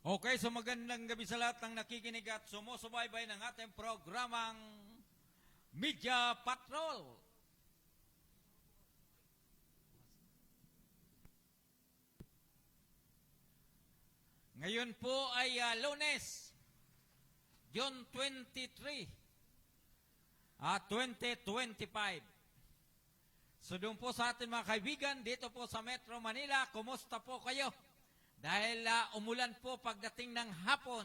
Okay, so magandang gabi sa lahat ng nakikinig at sumusubaybay ng ating programang Media Patrol. Ngayon po ay Lunes, June 23, 2025. So doon po sa ating mga kaibigan, dito po sa Metro Manila, kumusta po kayo? Dahil umulan po pagdating ng hapon,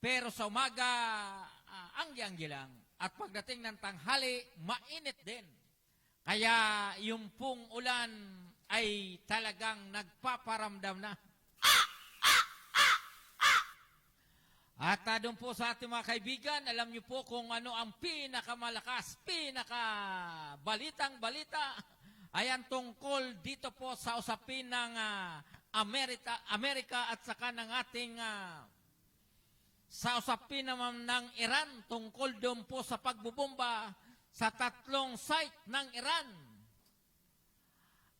pero sa umaga, anggi-anggi lang. At pagdating ng tanghali, mainit din. Kaya yung pong ulan ay talagang nagpaparamdam na. At doon po sa ating mga kaibigan, alam niyo po kung ano ang pinakamalakas, pinakabalitang-balita ay ang tungkol dito po sa usapin ng Amerika at saka ng ating sa usapin naman ng Iran tungkol doon po sa pagbubomba sa 3 site ng Iran.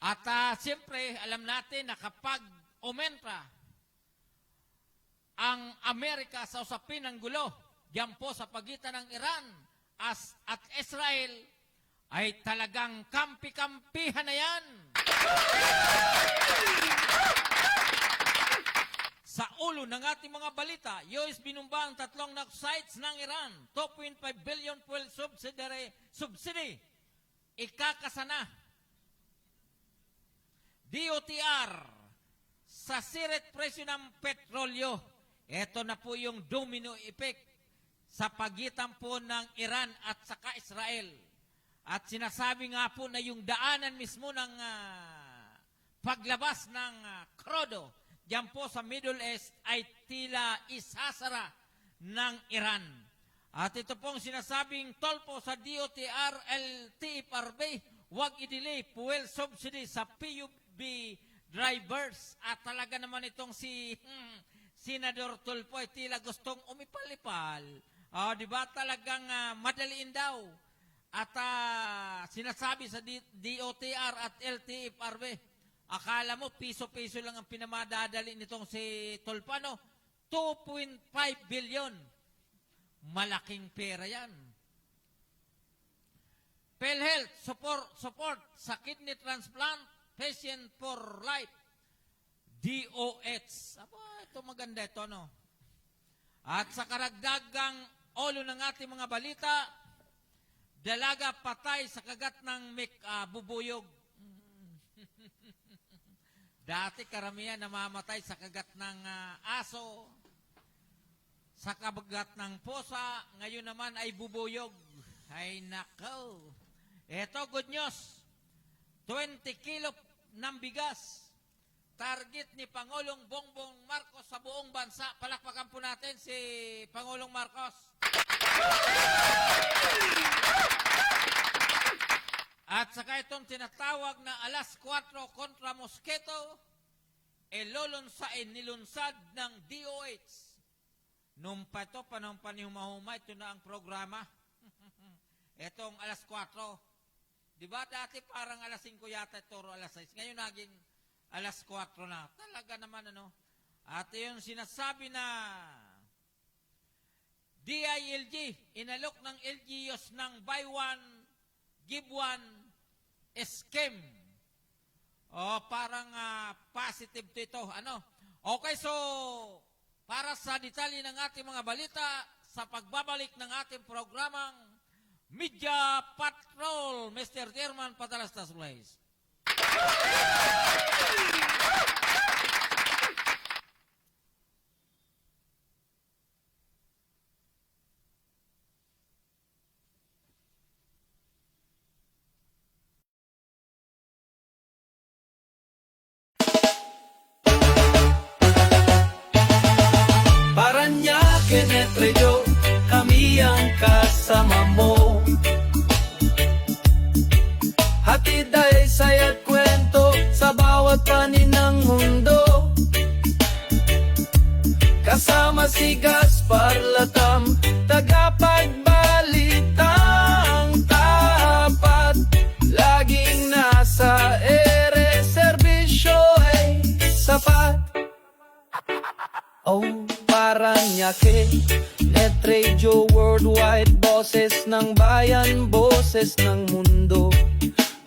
At siyempre, alam natin na kapag umentra ang Amerika sa usapin ng gulo, diyan po sa pagitan ng Iran at Israel, ay talagang kampi-kampihan na yan. Sa ulo ng ating mga balita, US binumba ang 3 sites ng Iran, 2.5 billion fuel subsidy, ikakasana. DOTR, sa sirit presyo ng petrolyo. Ito na po yung domino effect sa pagitan po ng Iran at saka Israel. At sinasabi nga po na yung daanan mismo ng paglabas ng krodo diyan po sa Middle East ay tila isasara ng Iran. At ito pong sinasabing tol po sa DOTR, LTFRB, huwag i-delay fuel subsidy sa PUB drivers. At talaga naman itong si Senador Tulfo ay tila gustong umipal-ipal. Di ba talagang madaliin daw. At sinasabi sa DOTR at LTFRB, akala mo piso-piso lang ang pinamadadali nitong si Tulfano, 2.5 billion. Malaking pera yan. PhilHealth, support sa kidney transplant, patient for life. DOH. Aba, ito maganda ito, no? At sa karagdagang ulo ng ating mga balita, dalaga patay sa kagat ng bubuyog. Dati karamihan namamatay sa kagat ng aso, sa kagat ng posa, ngayon naman ay bubuyog. Ay nako. Ito, good news. 20 kilo ng bigas. Target ni Pangulong Bongbong Marcos sa buong bansa. Palakpakan po natin si Pangulong Marcos. At saka itong tinatawag na alas 4 kontra mosquito, nilunsad ng DOH. Nung pa ito, panahon pa ni Humahuma, ito na ang programa. Itong alas 4. Diba dati parang alas 5 yata ito, alas 6. Ngayon naging alas 4 na. Talaga naman ano. At yung sinasabi na DILG, inalok ng LGUs ng buy one, give one scheme. Parang positive to ito. Ano? Okay, so para sa detalye ng ating mga balita, sa pagbabalik ng ating programang Media Patrol, Mr. Chairman Patalastas Blaze. Paranaque Radio, kami ang kasama mo. Hatid ay saya't kwento sa bawat panin ng mundo. Kasama si Gaspar Latam, tagapagbalitang tapat. Laging nasa ere, serbisyo ay sapat. Paranaque, Net Radio Worldwide, boses ng bayan, boses ng mundo.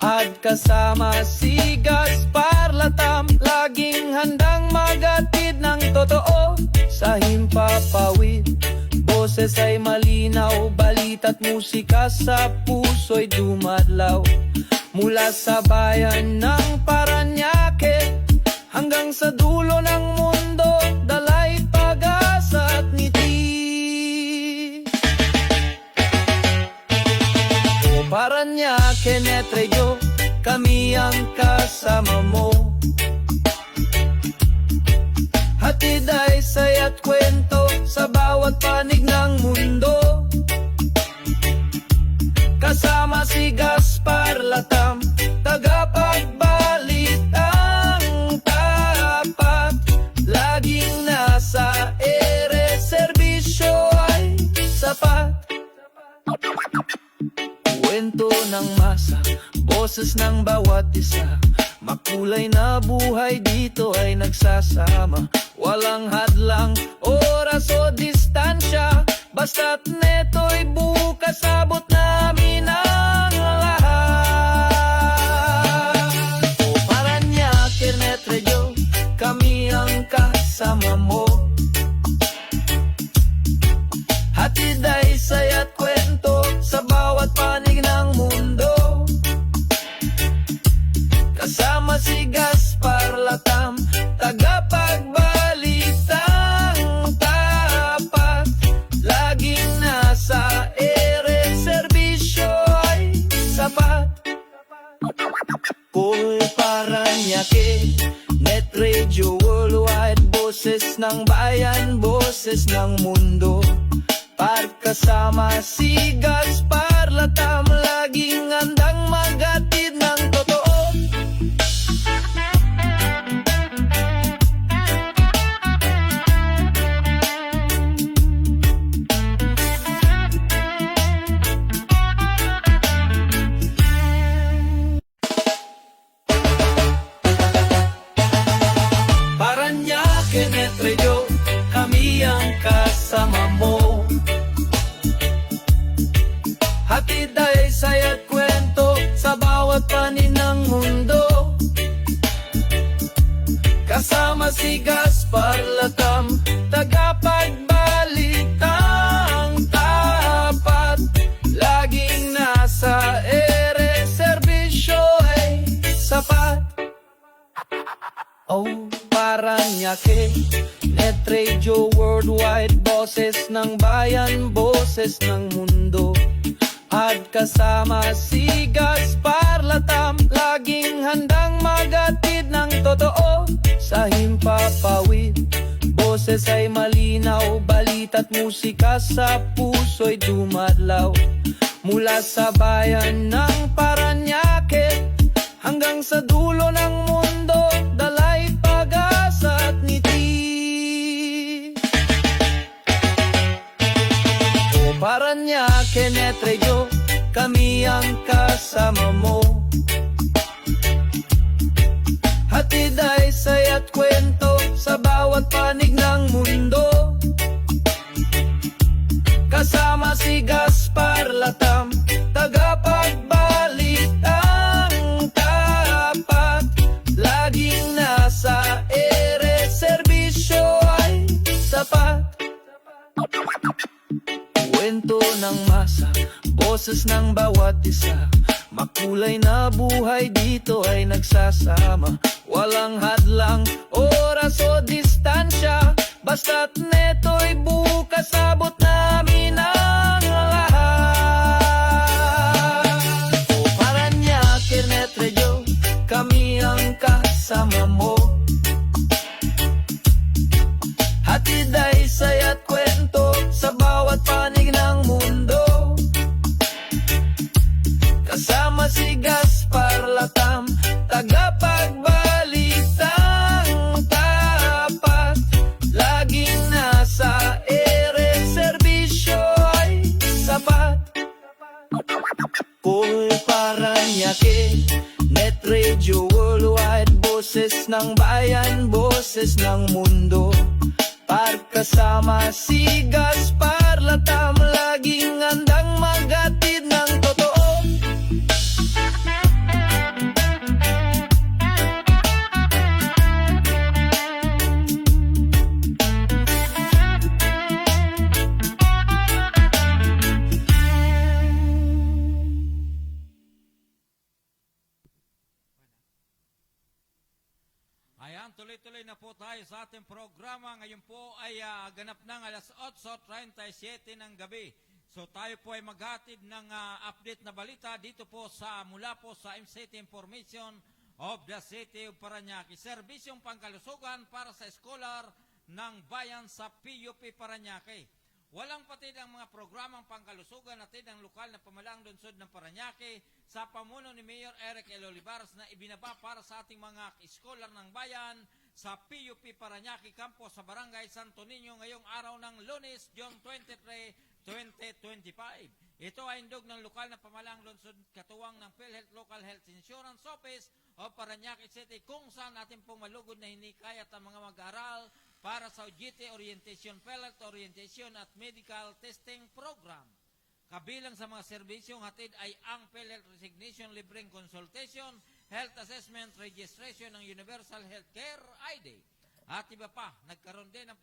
At kasama si Gaspar Latam, laging handang magatid ng totoo sa himpapawid. Boses ay malinaw, balita't musika sa puso'y dumadlaw. Mula sa bayan ng Paranaque hanggang sa dulo ng mundo, dalay pag-asa at ngiti. O Paranaque, Net Radio, kami ang kasama mo. Hatid ay saya't kwento sa bawat panig ng mundo. Kasama si Gaspar Latam, tagapagbalitang tapat. Laging nasa ere, serbisyo ay sapat. Kwento ng masa, boses ng bawat isa. Makulay na buhay dito ay nagsasama. Walang hadlang, oras o distansya. Basta't neto'y bukas, abot namin ang lahat. O Paranaque, Net Radio, kami ang kasama mo. Hatid ay saya't kwento sa bawat panig ng mundo. Kasama si Gaspar Latam, tagapagbalitang tapat. Laging nasa ere, serbisyo ay sapat. Kung Paranaque, Net Radio Worldwide, boses ng bayan, boses ng mundo. Pagkasama si Gaspar Latam, laging handang magatid ng totoo. Paranaque, Net Radio, kami ang kasama mo. Hatid ay saya't kwento sa bawat panig ng mundo. Kasama si Gaspar Latam, tagapagbalitang tapat. Laging nasa ere, serbisyo ay sapat. Oh Paranaque, Net Radio Worldwide, boses ng bayan, boses ng mundo. At kasama si Gaspar Latam, laging handang magatid ng totoo sa himpapawid. Boses ay malinaw, balita't musika sa puso'y dumadlaw. Mula sa bayan ng Paranaque hanggang sa dulo ng mundo, dalay pag-asa at ngiti. O Paranaque, Net Radio, kami ang kasama mo. Hatid ay saya't kwento sa bawat panig ng mundo. Kasama si Gaspar Latam, tagapagbalitang tapat. Laging nasa ere, serbisyo ay sapat. Kwento ng masa, boses ng bawat isa. Makulay na buhay dito ay nagsasama. Walang hadlang, oras o distansya. Basta't neto'y bukas, abot namin ang lahat. O Paranaque, Net Radio, kami ang kasama mo. Hatid ay saya't kwento sa bawat panig ng mundo. Kasama si Gaspar Latam, tagapagbalitang tapat. Laging nasa ere, serbisyo ay sapat. Kung Paranaque, Net Radio Worldwide, boses ng bayan, boses ng mundo. Villar kasama si Gaspar Latam, laging handang maghatid ng totoo. Ayan, tuloy-tuloy na po tayo sa ating programa. Ngayon po ay ganap ng alas 8:37 ng gabi. So tayo po ay maghatid ng update na balita dito po mula po sa MCT Information of the City of Parañaque. Serbisyong pangkalusugan para sa scholar ng bayan sa PUP Parañaque. Walang patid ang mga programang pangkalusugan at ang lokal na pamalang lungsod ng Parañaque sa pamuno ni Mayor Eric L. Olivares na ibinaba para sa ating mga scholar ng bayan sa PUP Parañaque Campus sa Barangay Santo Niño ngayong araw ng Lunes, June 23, 2025. Ito ay indog ng lokal na pamalang lungsod katuwang ng PhilHealth Local Health Insurance Office o Parañaque City kung saan natin pong malugod na hinikayat ang mga mag-aaral para sa GT Orientation, PhilHealth Orientation at Medical Testing Program. Kabilang sa mga serbisyong hatid ay ang PhilHealth Resignation Libreng Consultation, Health Assessment Registration ng Universal Healthcare ID. At iba pa, nagkaroon din ng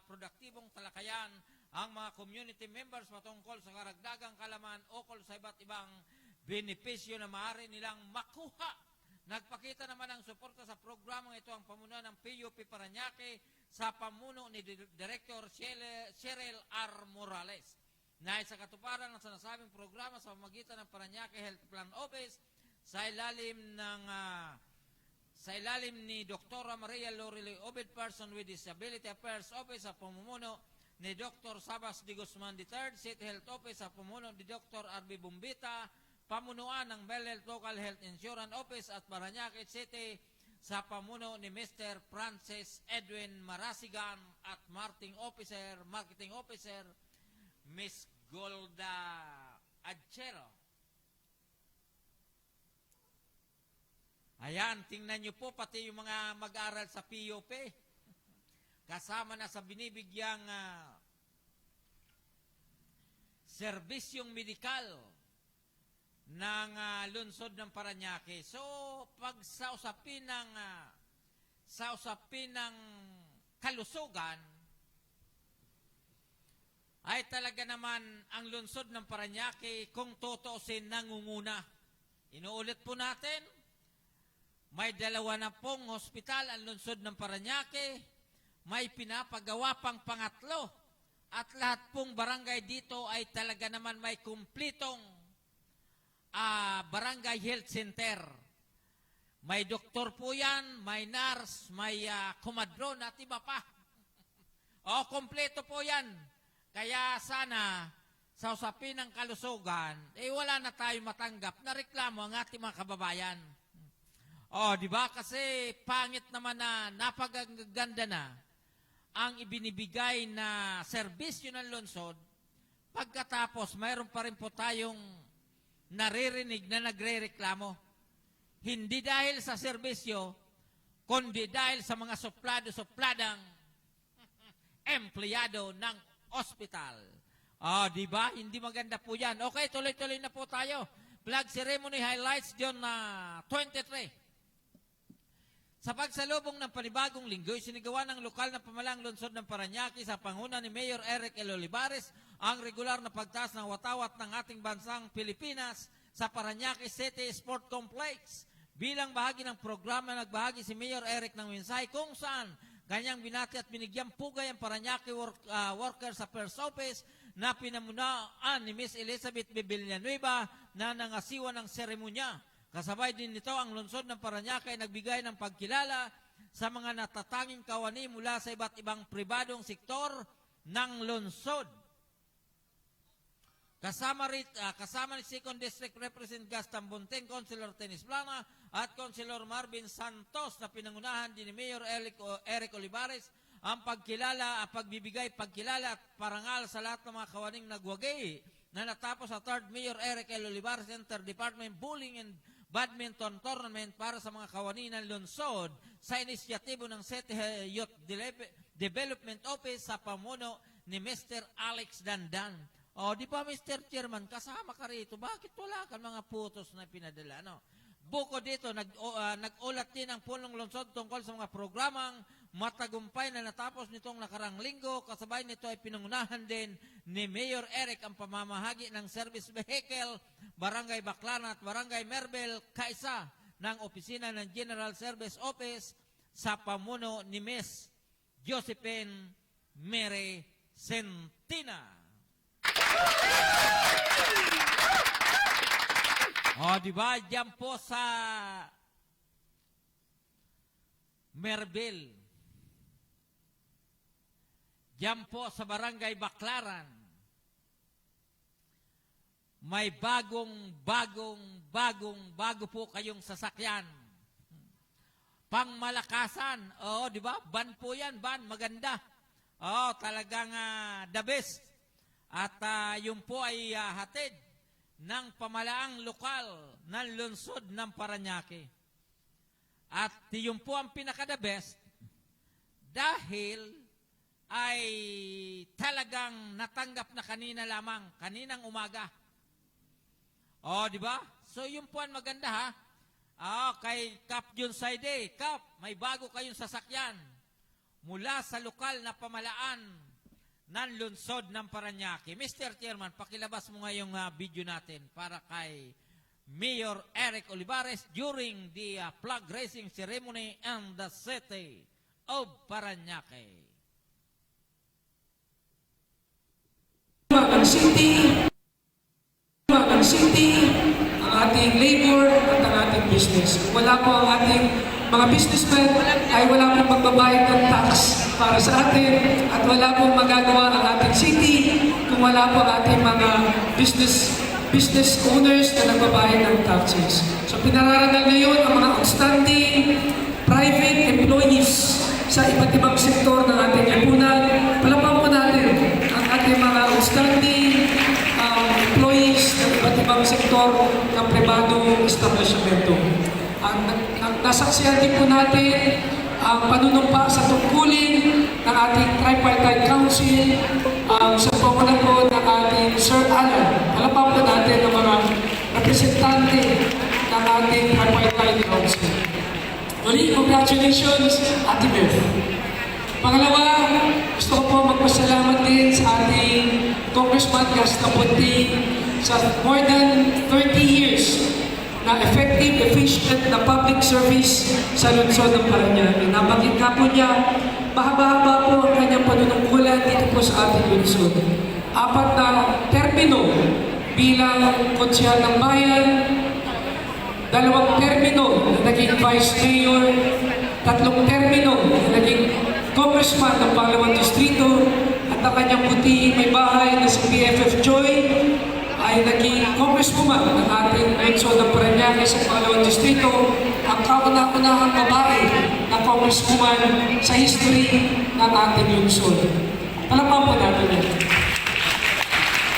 produktibong talakayan ang mga community members patungkol sa karagdagang kalaman ukol sa iba't ibang benepisyo na maaari nilang makuha. Nagpakita naman ng suporta sa programang ito ang pamunuan ng PUP Parañaque sa pamuno ni Director Cheryl R. Morales na sa katuparan ng sinasabing programa sa pamamagitan ng Parañaque Health Plan Office sa ilalim ni Dr. Maria Lorelei Obed, Person with Disability Affairs Office sa pamumuno ni Dr. Sabas de Guzman III, City Health Office sa pamumuno ni Dr. R.B. Bumbita, pamunuan ng PhilHealth Local Health Insurance Office at Parañaque City sa pamuno ni Mr. Francis Edwin Marasigan at Marketing Officer Miss Golda Adchero. Ayan, tingnan nyo po pati yung mga mag-aaral sa PUP. Kasama na sa binibigyang serbisyong medikal ng lungsod ng Parañaque. So, pag sa usapin ng kalusugan, ay talaga naman ang lungsod ng Parañaque kung tutuusin nangunguna. Inuulit po natin, may 2 na pong hospital ang lungsod ng Parañaque, may pinapagawa pang pangatlo, at lahat pong barangay dito ay talaga naman may kumplitong barangay health center. May doktor po yan, may nurse, may kumadron at iba pa. Kompleto po yan. Kaya sana sa usapin ng kalusugan, wala na tayo matanggap na reklamo ang ating mga kababayan. Di ba? Kasi pangit naman na napagaganda na ang ibinibigay na serbisyo ng lungsod, pagkatapos mayroon pa rin po tayong naririnig na nagre-reklamo. Hindi dahil sa serbisyo, kundi dahil sa mga supladang empleyado ng ospital. Di ba? Hindi maganda po yan. Okay, tuloy-tuloy na po tayo. Flag ceremony highlights June 23. Sa pagsalubong ng panibagong linggo, sinigawa ng lokal na pamalang lungsod ng Parañaque sa panguna ni Mayor Eric L. Olivares ang regular na pagtaas ng watawat ng ating bansang Pilipinas sa Parañaque City Sport Complex. Bilang bahagi ng programa, nagbahagi si Mayor Eric ng mensahe kung saan kanyang binati at binigyang pugay ang Parañaque Workers Affairs Office na pinamunaan ni Miss Elizabeth B. Villanueva na nangasiwa ng seremonya. Kasabay din nito ang lungsod ng Parañaque ay nagbigay ng pagkilala sa mga natatanging kawani mula sa iba't ibang pribadong sektor ng lungsod. Kasama ni 2nd District Representative Gaston Bunting, Councilor Tenis Plana at Councilor Marvin Santos na pinangunahan din ni Mayor Eric Olivares ang pagbibigay pagkilala at parangal sa lahat ng mga kawaning nagwagi na natapos sa 3rd Mayor Eric L. Olivares Inter-Department Bowling and Badminton Tournament para sa mga kawani ng lungsod sa inisyatibo ng City Youth Development Office sa pamuno ni Mr. Alex Dandan. O, di ba, Mr. Chairman, kasama ka rito. Bakit wala ka mga putos na pinadala, no? Buko dito, nag-ulat din ang punong lungsod tungkol sa mga programang matagumpay na natapos nitong nakarang linggo. Kasabay nito ay pinangunahan din ni Mayor Eric ang pamamahagi ng service vehicle, Barangay Baclaran at Barangay Merbel, kaisa ng opisina ng General Service Office sa pamuno ni Miss Josephine Mere Centina. O, di ba? Diyan po sa Merbel. Diyan po sa Barangay Baclaran. May bago po kayong sasakyan. Pangmalakasan. O, di ba? Van po yan, van. Maganda. O, talagang the best. At yun po ay hatid ng pamalaang lokal ng lungsod ng Parañaque. At yun po ang pinaka-the best dahil ay talagang natanggap na kanina lamang, kaninang umaga. O, di ba? So yun po ang maganda ha. Kay Cap Jun Saide, Cap, may bago kayong sasakyan mula sa lokal na pamalaan ng lungsod ng Parañaque. Mr. Chairman, pakilabas mo nga yung video natin para kay Mayor Eric Olivares during the flag raising ceremony in the city of Parañaque. Ang city, ang ating labor at ang ating business. Wala po ang ating mga businessmen ay wala pong magbabayad ng tax para sa atin at wala pong magagawa ang ating city kung wala po ang ating mga business owners na nagbabayad ng taxes. So pinararangal ngayon ang mga outstanding private employees sa iba't ibang sektor ng ating lipunan. Palapakan po natin ang ating mga outstanding employees ng iba't ibang sektor ng pribadong establishmento. Nasaksihan din po natin ang panunumpa sa tungkulin ng ating Tripartite Council sa pamumuno po ng ating Sir Alan. Palapakan po natin ang mga representante ng ating Tripartite Council. Muli, congratulations, Ate Beth. Pangalawa, gusto ko po magpasalamat din sa ating Congressman Gas Napunting sa more than 30 years na effective, efficient na public service sa lungsod ng Parañaque. Nabanggit nga po niya, mahaba-haba po ang kanyang panunungkulan dito po sa ating lungsod. 4 na termino bilang konsyal ng bayan, 2 termino na naging vice mayor, 3 termino na naging congressman ng Pangalawang Distrito, at ang kanyang puti may bahay na si BFF Joy ay naging congresswoman ng ating lungsod ng Parañaque sa Pangalawang Distrito, ang kauna-unahang babae na congresswoman sa history ng ating lungsod. Palapakan po natin yan.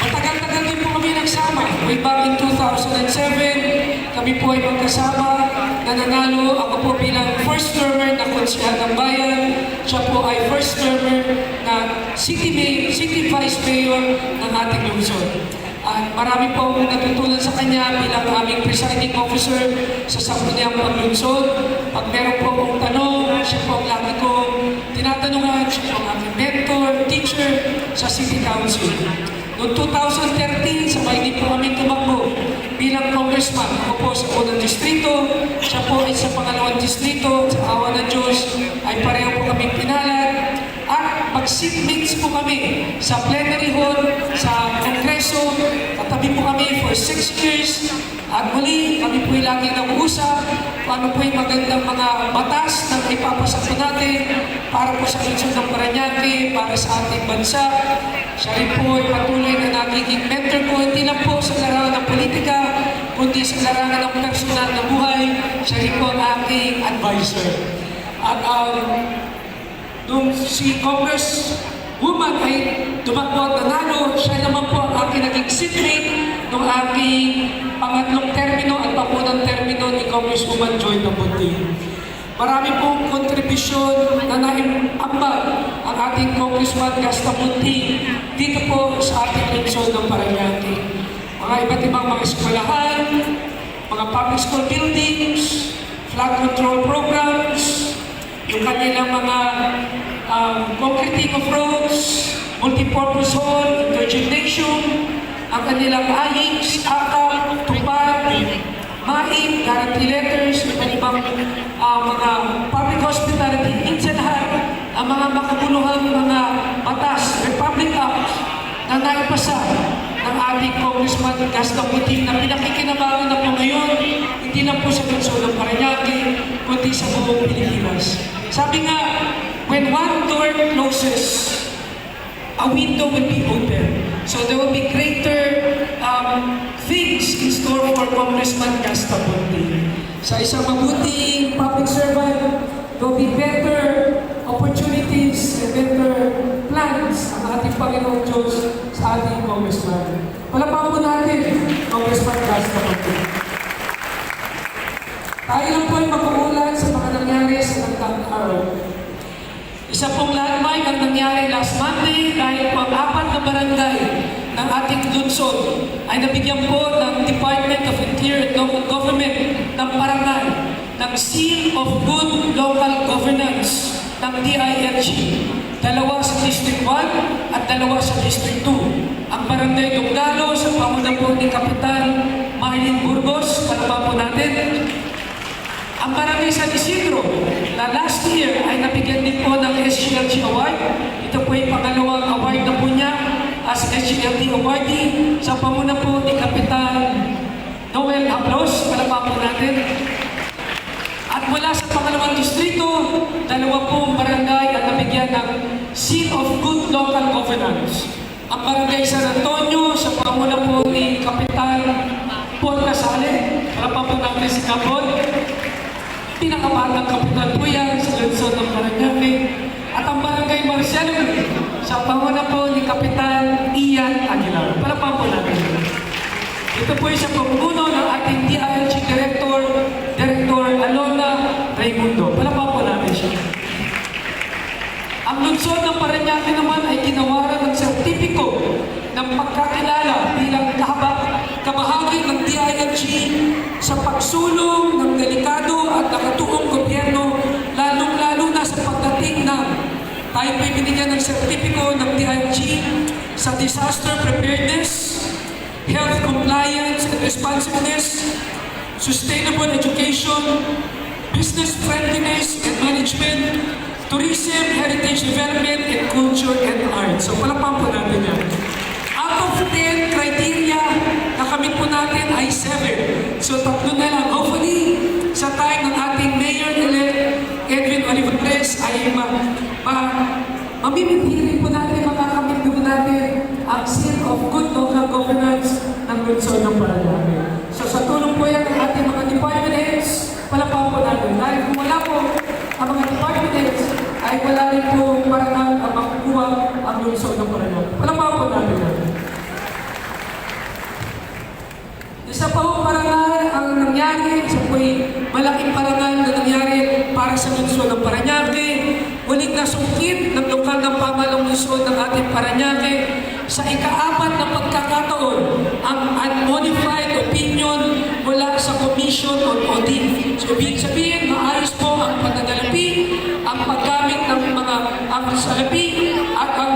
Matagal-tagal din po kami nagsama. Way back in 2007, kami po ay magkasama, nananalo. Ako po bilang first termer na konsyal ng bayan. Siya po ay first termer na city vice mayor ng ating lungsod. At marami po akong natutunan sa kanya bilang aming presiding officer sa Sangguniang Panglungsod. Pag meron po akong tanong, siya po ang lagi kong tinatanungan, siya po ang aking mentor, teacher sa City Council. Noong 2013, sabay din po kami tumakbo bilang congressman. Ako po sa unang distrito, siya po ay sa pangalawang distrito. Sa awa ng Diyos ay pareho po kami pinalad. At mag-seatmates po kami sa plenary hall, sa Kongreso. Katabi po kami for 6 years. At muli, kami po ay lagi nag-uusap paano po yung magandang mga batas na ipapasok po natin para po sa lungsod ng Parañaque, para sa ating bansa. Siya rin po ay patuloy na nagiging mentor ko, hindi lang po sa larangan ng politika, kundi sa larangan ng personal na buhay. Siya rin po ang aking advisor. At nung si Congresswoman ay tumakbo at nanalo, siya naman po ang aking naging seatmate nung aking pangatlong termino at papunang termino ni Congresswoman Joy Napunting. marami pong kontribusyon na naiambag ang ating Congressman Gasta Bunting dito po sa ating lungsod ng Parañaque. Mga iba't ibang mga eskwelahan, mga public school buildings, flood control programs, yung kanilang mga concreting of roads, multipurpose hall, intergymnasium, ang kanilang ayings, akap, tupad, maing, guarantee letters, iba't ibang mga public hospital at higit sa lahat, ang mga makabuluhang mga batas, Republic Act, na naipasa ng ating Congressman Gasta Bunting na pinakikinabangan na po ngayon, hindi lang po sa lungsod ng Parañaque, kundi sa buong Pilipinas. Sabi nga, when one door closes, a window will be open. So there will be greater things in store for Congressman Gasta Bunting. Sa isang mabuting public servant, there will be better opportunities and better plans ang ating Panginoon Diyos sa ating Congressman. Palapakan po natin, Congressman Gasta Bunting. Tayo lang po ay mag-uulan sa mga nangyari sa nagdaang araw. Isa pong landmark ang nangyari last Monday dahil po ang 4 na barangay ng ating lungsod ay nabigyan po ng Department of Interior and Local Government ng parangal ng Seal of Good Local Governance ng DILG. 2 sa District 1 at 2 sa District 2. Ang barangay Dugdalo sa panguna po ni Kapitan Marlene Burgos, kalaba po natin. Ang barangay San Isidro na last year ay nabigyan din po ng SGLG Award. Ito po ay pangalawang award na po niya as SGLG awardee sa pamuna po ni Kapitan Noel Ablos. Palapa po natin. At mula sa pangalawang distrito, 2 pong barangay ang nabigyan ng Seal of Good Local Governance. Ang barangay San Antonio sa pamuna po ni Kapitan Paul Casale. Palapa po natin si Kapon. Pinakabatang kapitan po yan sa lungsod ng Parañaque. At ang barangay Marciano sa panguna po ni Kapitan Ian Aguilar. Palapang po natin. Ito po sa pamumuno ng ating DILG Director Alona Raimundo. Palapang po natin siya. Ang lungsod ng Parañaque naman ay ginawaran ng sertipiko ng pagkakilala bilang kabahagi ng DILG sa pagsulong ng delikado at nakatuong gobyerno, lalong-lalo na sa pagdating ng tayo po'y binigyan ng sertipiko ng DILG sa disaster preparedness, health compliance and responsiveness, sustainable education, business friendliness and management, tourism, heritage development, and culture and art. So palapang po natin yan. Out of 10 criteria, nakamit po natin ay 7. So 3 na lang. Hopefully, sa time ng ating Mayor-elect Edwin Olivares ay mamimitirin po natin, makakamit po natin ang Seal of Good Local Governance ng lungsod ng Parañaque. So sa tulong po yan ng ating mga department heads, palapang po natin. Dahil kung wala po ang mga department heads, ay wala rin po parangal ang makukuha ang lungsod ng Parañaque. Palapang po natin natin. Isa pa po parangal ang nangyari, isa po'y malaking parangal na nangyari para sa lungsod ng Parañaque. Muling nasungkit ng lokal ng pamahalang lungsod ng ating Parañaque sa ika-4 na pagkakataon ang unmodified opinion mula sa Commission on Audit. So, ibig sabihin, maayos po ang pananalapi, ang paggamit ng mga salapi at ang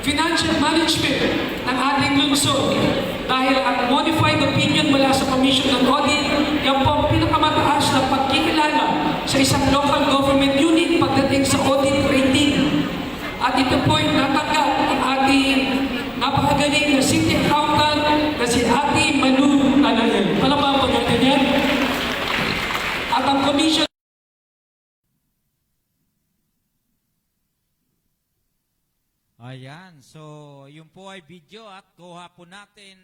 financial management ng ating lungsod. Dahil ang modified opinion mula sa Commission on Audit, yan po ang pinakamataas na pagkikilala sa isang local government unit pagdating sa audit rating. At ito po ay natanggap ang ating napakagaling na city accountant na si Ate Manu Alalen. Palabang po natin yan. At ang Commission Ayan, so yun po ay video at kuha po natin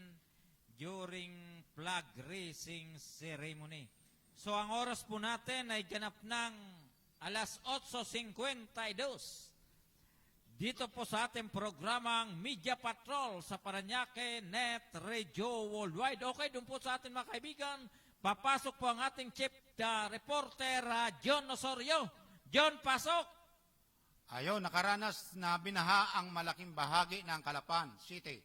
during flag raising ceremony. So ang oras po natin ay ganap ng alas 8:52. Dito po sa ating programang Media Patrol sa Parañaque Net Radio Worldwide. Okay, doon po sa ating mga kaibigan, Papasok po ang ating chief reporter John Osorio. John, pasok! Ayon, nakaranas na binaha ang malaking bahagi ng Calapan City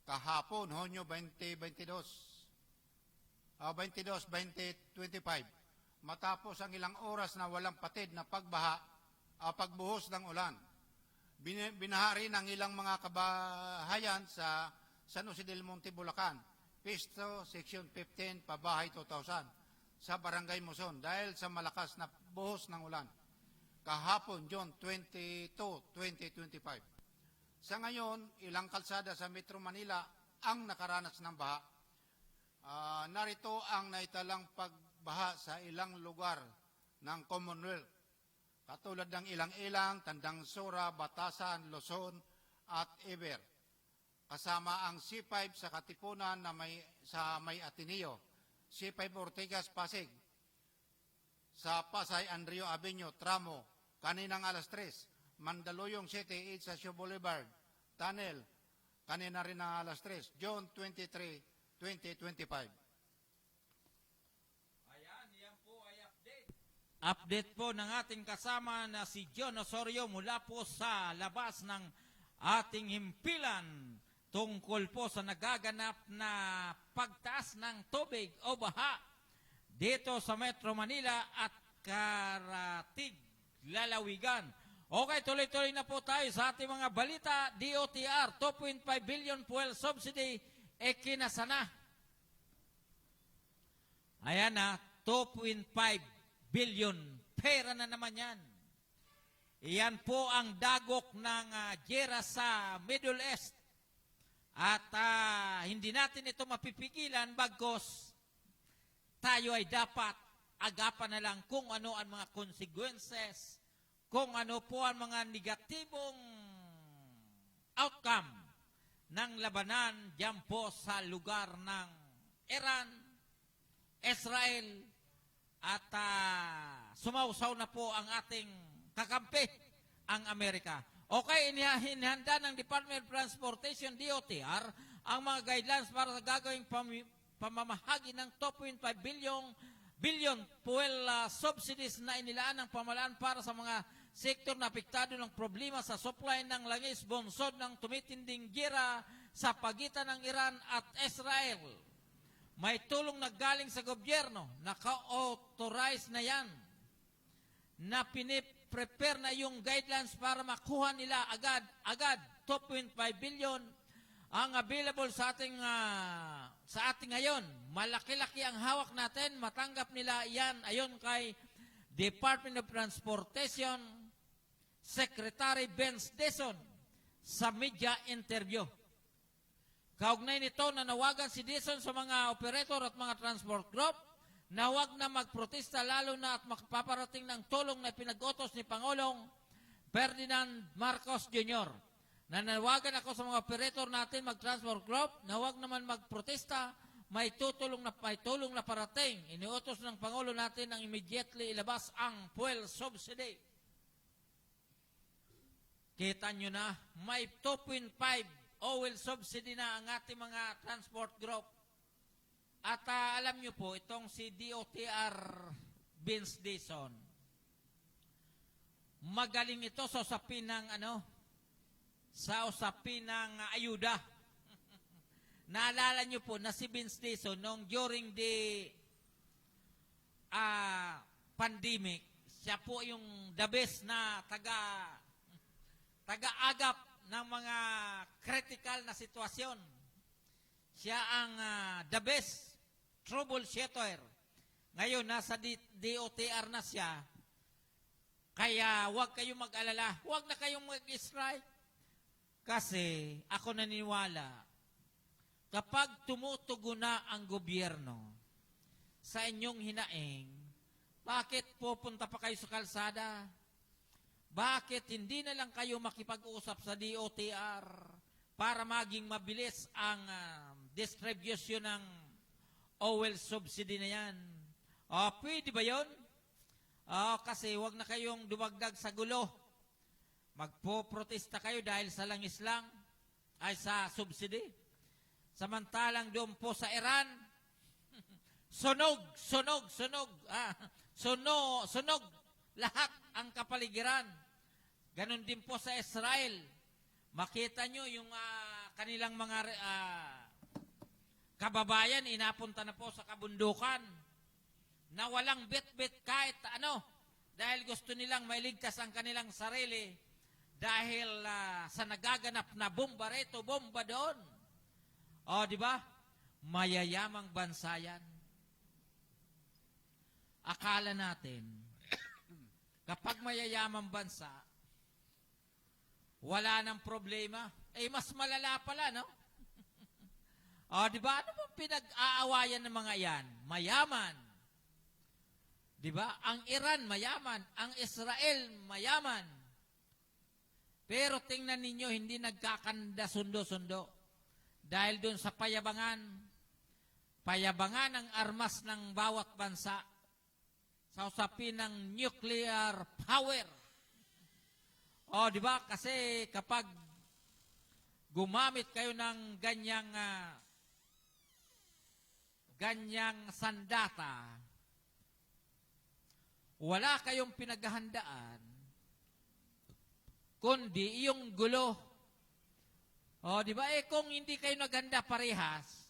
kahapon, Hunyo 2025, matapos ang ilang oras na walang patid na pagbuhos ng ulan. Binaha rin ang ilang mga kabahayan sa San Jose del Monte, Bulacan, Pisto, Section 15, Pabahay 2000, sa Barangay Muson dahil sa malakas na buhos ng ulan kahapon, June 22, 2025. Sa ngayon, ilang kalsada sa Metro Manila ang nakaranas ng baha. Narito ang naitalang pagbaha sa ilang lugar ng Commonwealth, katulad ng Ilang-Ilang, Tandang Sora, Batasan, Luzon at Iber. Kasama ang C5 sa Katipunan na may Ateneo, C5 Ortigas, Pasig, sa Pasay, Andrio Avenue, Tramo, kaninang alas 3, Mandaluyong City, Itsasyo Boulevard, Tunnel, kanina rin ng alas 3, June 23, 2025. Ayan, yan po ay update. Update po ng ating kasama na si John Osorio mula po sa labas ng ating himpilan tungkol po sa nagaganap na pagtaas ng tubig o baha dito sa Metro Manila at Karatig, Lalawigan. Okay, tuloy-tuloy na po tayo sa ating mga balita. DOTR, 2.5 billion fuel subsidy, kinasana. Ayan na, 2.5 billion. Pera na naman yan. Iyan po ang dagok ng giyera sa Middle East. At hindi natin ito mapipigilan bagkos tayo ay dapat agapan na lang kung ano ang mga consequences, kung ano po ang mga negatibong outcome ng labanan diyan po sa lugar ng Iran, Israel, at sumausaw na po ang ating kakampi, ang Amerika. Okay, inihanda ng Department of Transportation, DOTR, ang mga guidelines para sa gagawing pamamahagi ng 2.5 billion fuel subsidies na inilaan ng pamahalaan para sa mga sektor na apektado ng problema sa supply ng langis bunsod ng tumitinding giyera sa pagitan ng Iran at Israel. May tulong na galing sa gobyerno, naka-authorize na yan, na prepare na yung guidelines para makuha nila agad 2.5 billion ang available sa ating ngayon. Malaki-laki ang hawak natin, matanggap nila yan ayon kay Department of Transportation Secretary Benz Deson sa media interview. Kaugnay nito, nanawagan si Deson sa mga operator at mga transport group na huwag na magprotesta lalo na at makapaparating ng tulong na pinag-utos ni Pangulong Ferdinand Marcos Jr. Nanawagan ako sa mga operator natin mag-transport group na huwag naman magprotesta, may tulong na parating. Iniutos ng Pangulo natin ang immediately ilabas ang fuel subsidy. Kita nyo na, may 2.5 oil subsidy na ang ating mga transport group. At alam nyo po, itong si DOTR Vince Dizon, magaling ito sa usapin ng ayuda. Naalala nyo po na si Vince Dizon nung during the pandemic, siya po yung the best na taga-agap ng mga critical na sitwasyon. Siya ang the best troubleshooter. Ngayon, nasa DOTR na siya. Kaya huwag kayong mag-alala. Huwag na kayong mag-strike. Kasi ako naniniwala, kapag tumutugon na ang gobyerno sa inyong hinaing, bakit pupunta pa kayo sa kalsada? Bakit hindi na lang kayo makipag-usap sa DOTR para maging mabilis ang distribution ng oil subsidy na yan? Pwede ba yun? Kasi wag na kayong dumagdag sa gulo. Magpo-protesta kayo dahil sa langis lang, ay sa subsidy. Samantalang doon po sa Iran, sunog. Sunog lahat ang kapaligiran. Ganon din po sa Israel. Makita nyo yung kanilang mga kababayan, inapunta na po sa kabundukan na walang bit-bit kahit ano, dahil gusto nilang mailigtas ang kanilang sarili dahil sa nagaganap na bomba rito, bomba doon. O, di ba? Mayayamang bansa yan. Akala natin, kapag mayayamang bansa, wala nang problema. Eh, mas malala pala, no? O, di ba? Ano bang pinag-aawayan ng mga yan? Mayaman. Di ba? Ang Iran, mayaman. Ang Israel, mayaman. Pero tingnan ninyo, hindi nagkakanda sundo-sundo. Dahil dun sa payabangan ang armas ng bawat bansa sa usapin ng nuclear power. O, di ba? Kasi kapag gumamit kayo ng ganyang sandata, wala kayong pinaghahandaan, kundi yung gulo. O, di ba? Kung hindi kayo naghanda parehas,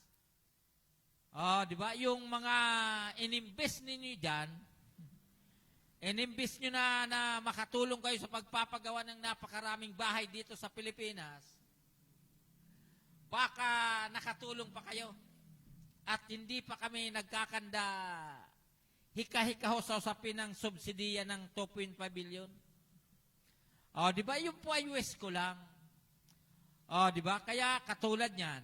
o, di ba? Yung mga inimbes ninyo dyan, inimbes nyo na makatulong kayo sa pagpapagawa ng napakaraming bahay dito sa Pilipinas, baka nakatulong pa kayo at hindi pa kami nagkakanda hika-hika ho sa usapin ng subsidiya ng 2.5 billion. O, di ba? Yung po ay US ko lang. O, di ba? Kaya katulad niyan,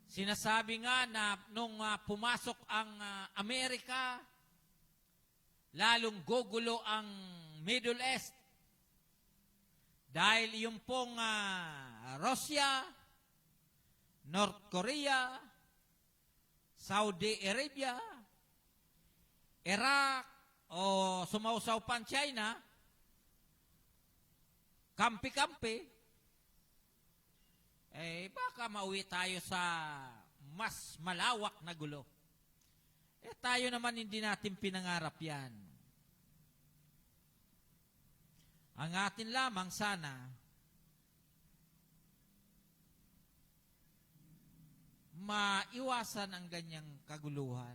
sinasabi nga na nung pumasok ang Amerika, lalong gugulo ang Middle East. Dahil yung pong Russia, North Korea, Saudi Arabia, Iraq, o sumausaw pa ang China, kampi-kampi, baka mauwi tayo sa mas malawak na gulo. Tayo naman hindi natin pinangarap yan. Ang atin lamang sana, maiwasan ang ganyang kaguluhan.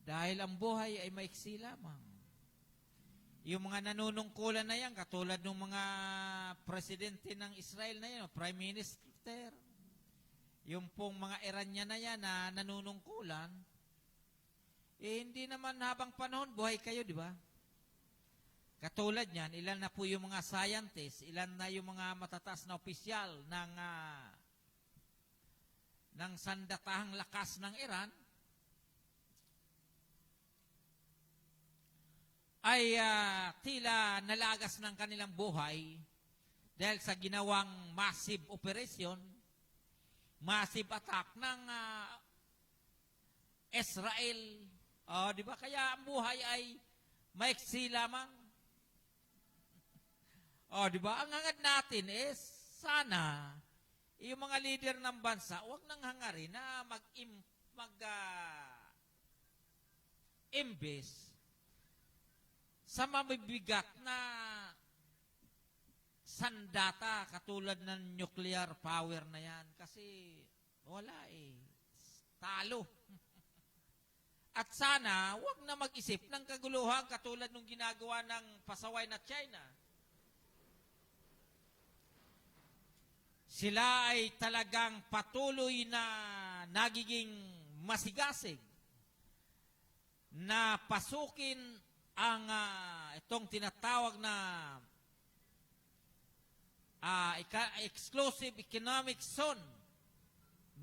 Dahil ang buhay ay maiksi lamang. Yung mga nanunungkulan na yan, katulad ng mga presidente ng Israel na yan, Prime Minister, yung pong mga Iranian na yan na nanunungkulan, hindi naman habang panahon, buhay kayo, di ba? Katulad niyan, ilan na po yung mga scientists, ilan na yung mga matataas na opisyal ng sandatahang lakas ng Iran, ay tila nalagas ng kanilang buhay dahil sa ginawang massive operation, massive attack ng Israel. Di ba? Kaya ang buhay ay maiksi lamang. Di ba? Ang hangad natin is sana yung mga leader ng bansa huwag nang hangarin na imbes sa mabibigat na sandata katulad ng nuclear power na yan. Kasi wala talo. At sana huwag na mag-isip ng kaguluhan katulad ng ginagawa ng pasaway na China. Sila ay talagang patuloy na nagiging masigasig na pasukin ang itong tinatawag na exclusive economic zone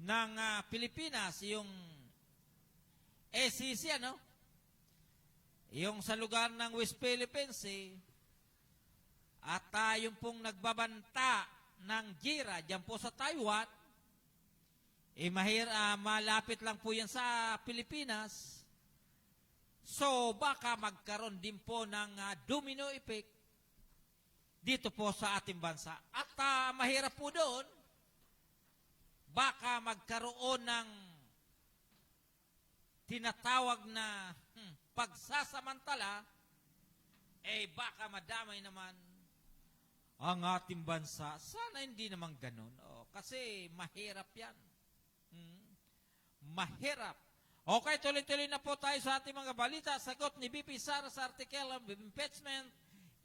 ng Pilipinas, yung SEC, yung sa lugar ng West Philippines, at yung pong nagbabanta ng GIRA, dyan po sa Taiwan, malapit lang po yan sa Pilipinas. So, baka magkaroon din po ng domino effect dito po sa ating bansa. At mahirap po doon, baka magkaroon ng tinatawag na pagsasamantala, baka madamay naman ang ating bansa. Sana hindi naman ganun. Kasi mahirap yan. Mahirap. Okay, tuloy-tuloy na po tayo sa ating mga balita. Sagot ni BP Sara sa article of impeachment,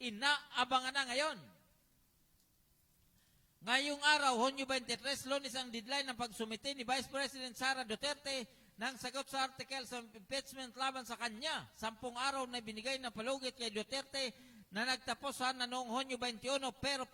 inaabangan na ngayon. Ngayong araw, Hunyo 23, Lunes ang deadline ng pagsumite ni Vice President Sara Duterte ng sagot sa article sa impeachment laban sa kanya. 10 araw na binigay na palugit kay Duterte na nagtapos sana noong Hunyo 21 pero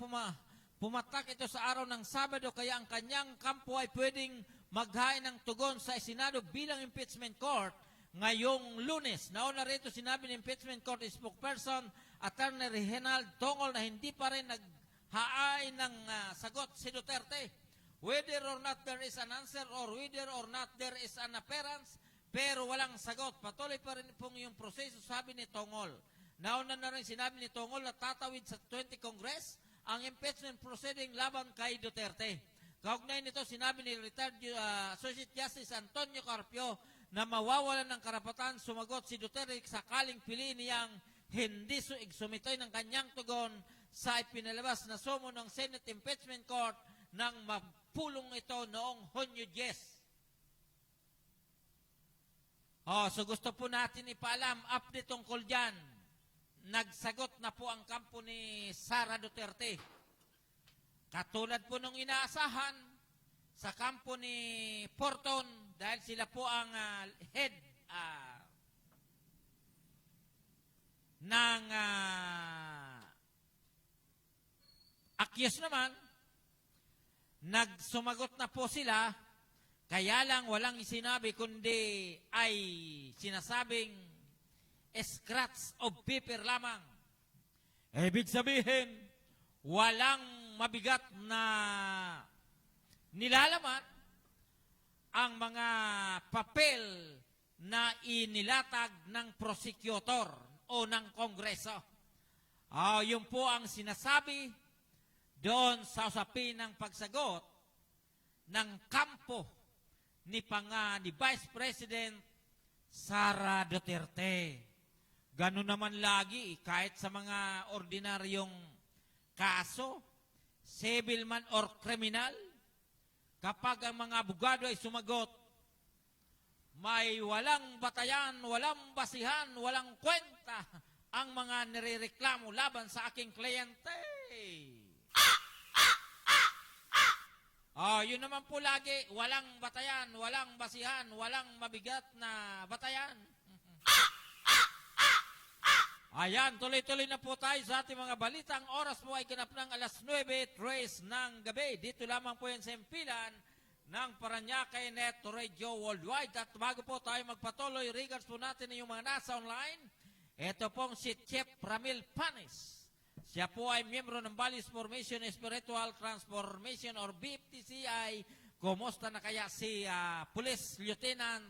pumatak ito sa araw ng Sabado kaya ang kanyang kampo ay pwedeng maghain ng tugon sa Senado bilang impeachment court ngayong Lunes. Nauna rito sinabi ng impeachment court spokesperson Attorney Reginald Tongol na hindi pa rin naghain ng sagot si Duterte. Whether or not there is an answer or whether or not there is an appearance, pero walang sagot. Patuloy pa rin pong yung proseso, sabi ni Tongol. Nauna na rin sinabi ni Tongol na tatawid sa 20 Congress ang impeachment proceeding laban kay Duterte. Kaugnay nito, sinabi ni retired Associate Justice Antonio Carpio na mawawalan ng karapatan sumagot si Duterte sakaling piliin niyang hindi sumitoy ng kanyang tugon sa ipinalabas na sumo ng Senate Impeachment Court nang mapulong ito noong Hunyo 10. So gusto po natin ipaalam, update tungkol dyan. Nagsagot na po ang kampo ni Sara Duterte. Katulad po nung inaasahan sa kampo ni Porton, dahil sila po ang head ng accused naman, nagsumagot na po sila, kaya lang walang sinabi kundi ay sinasabing scratch of paper lamang. Ibig sabihin, walang mabigat na nilalaman ang mga papel na inilatag ng prosecutor o ng Kongreso. Yun po ang sinasabi doon sa usapin ng pagsagot ng kampo ni Vice President Sara Duterte. Ganun naman lagi, kahit sa mga ordinaryong kaso, civil man or criminal, kapag ang mga abogado ay sumagot, may walang batayan, walang basihan, walang kwenta ang mga nirereklamo laban sa aking kliyente. Yun naman po lagi, walang batayan, walang basihan, walang mabigat na batayan. Ayan, tuloy-tuloy na po tayo sa ating mga balita. Ang oras po ay ganap ng 9:03 ng gabi. Dito lamang po yan sa impilan ng Paranaque Net Radio Worldwide. At bago po tayo magpatuloy, regards po natin yung mga nasa online. Ito pong si Chef Ramil Panis. Siya po ay miyembro ng Values Formation Spiritual Transformation or BFTCI. Kumusta na kaya si Police Lieutenant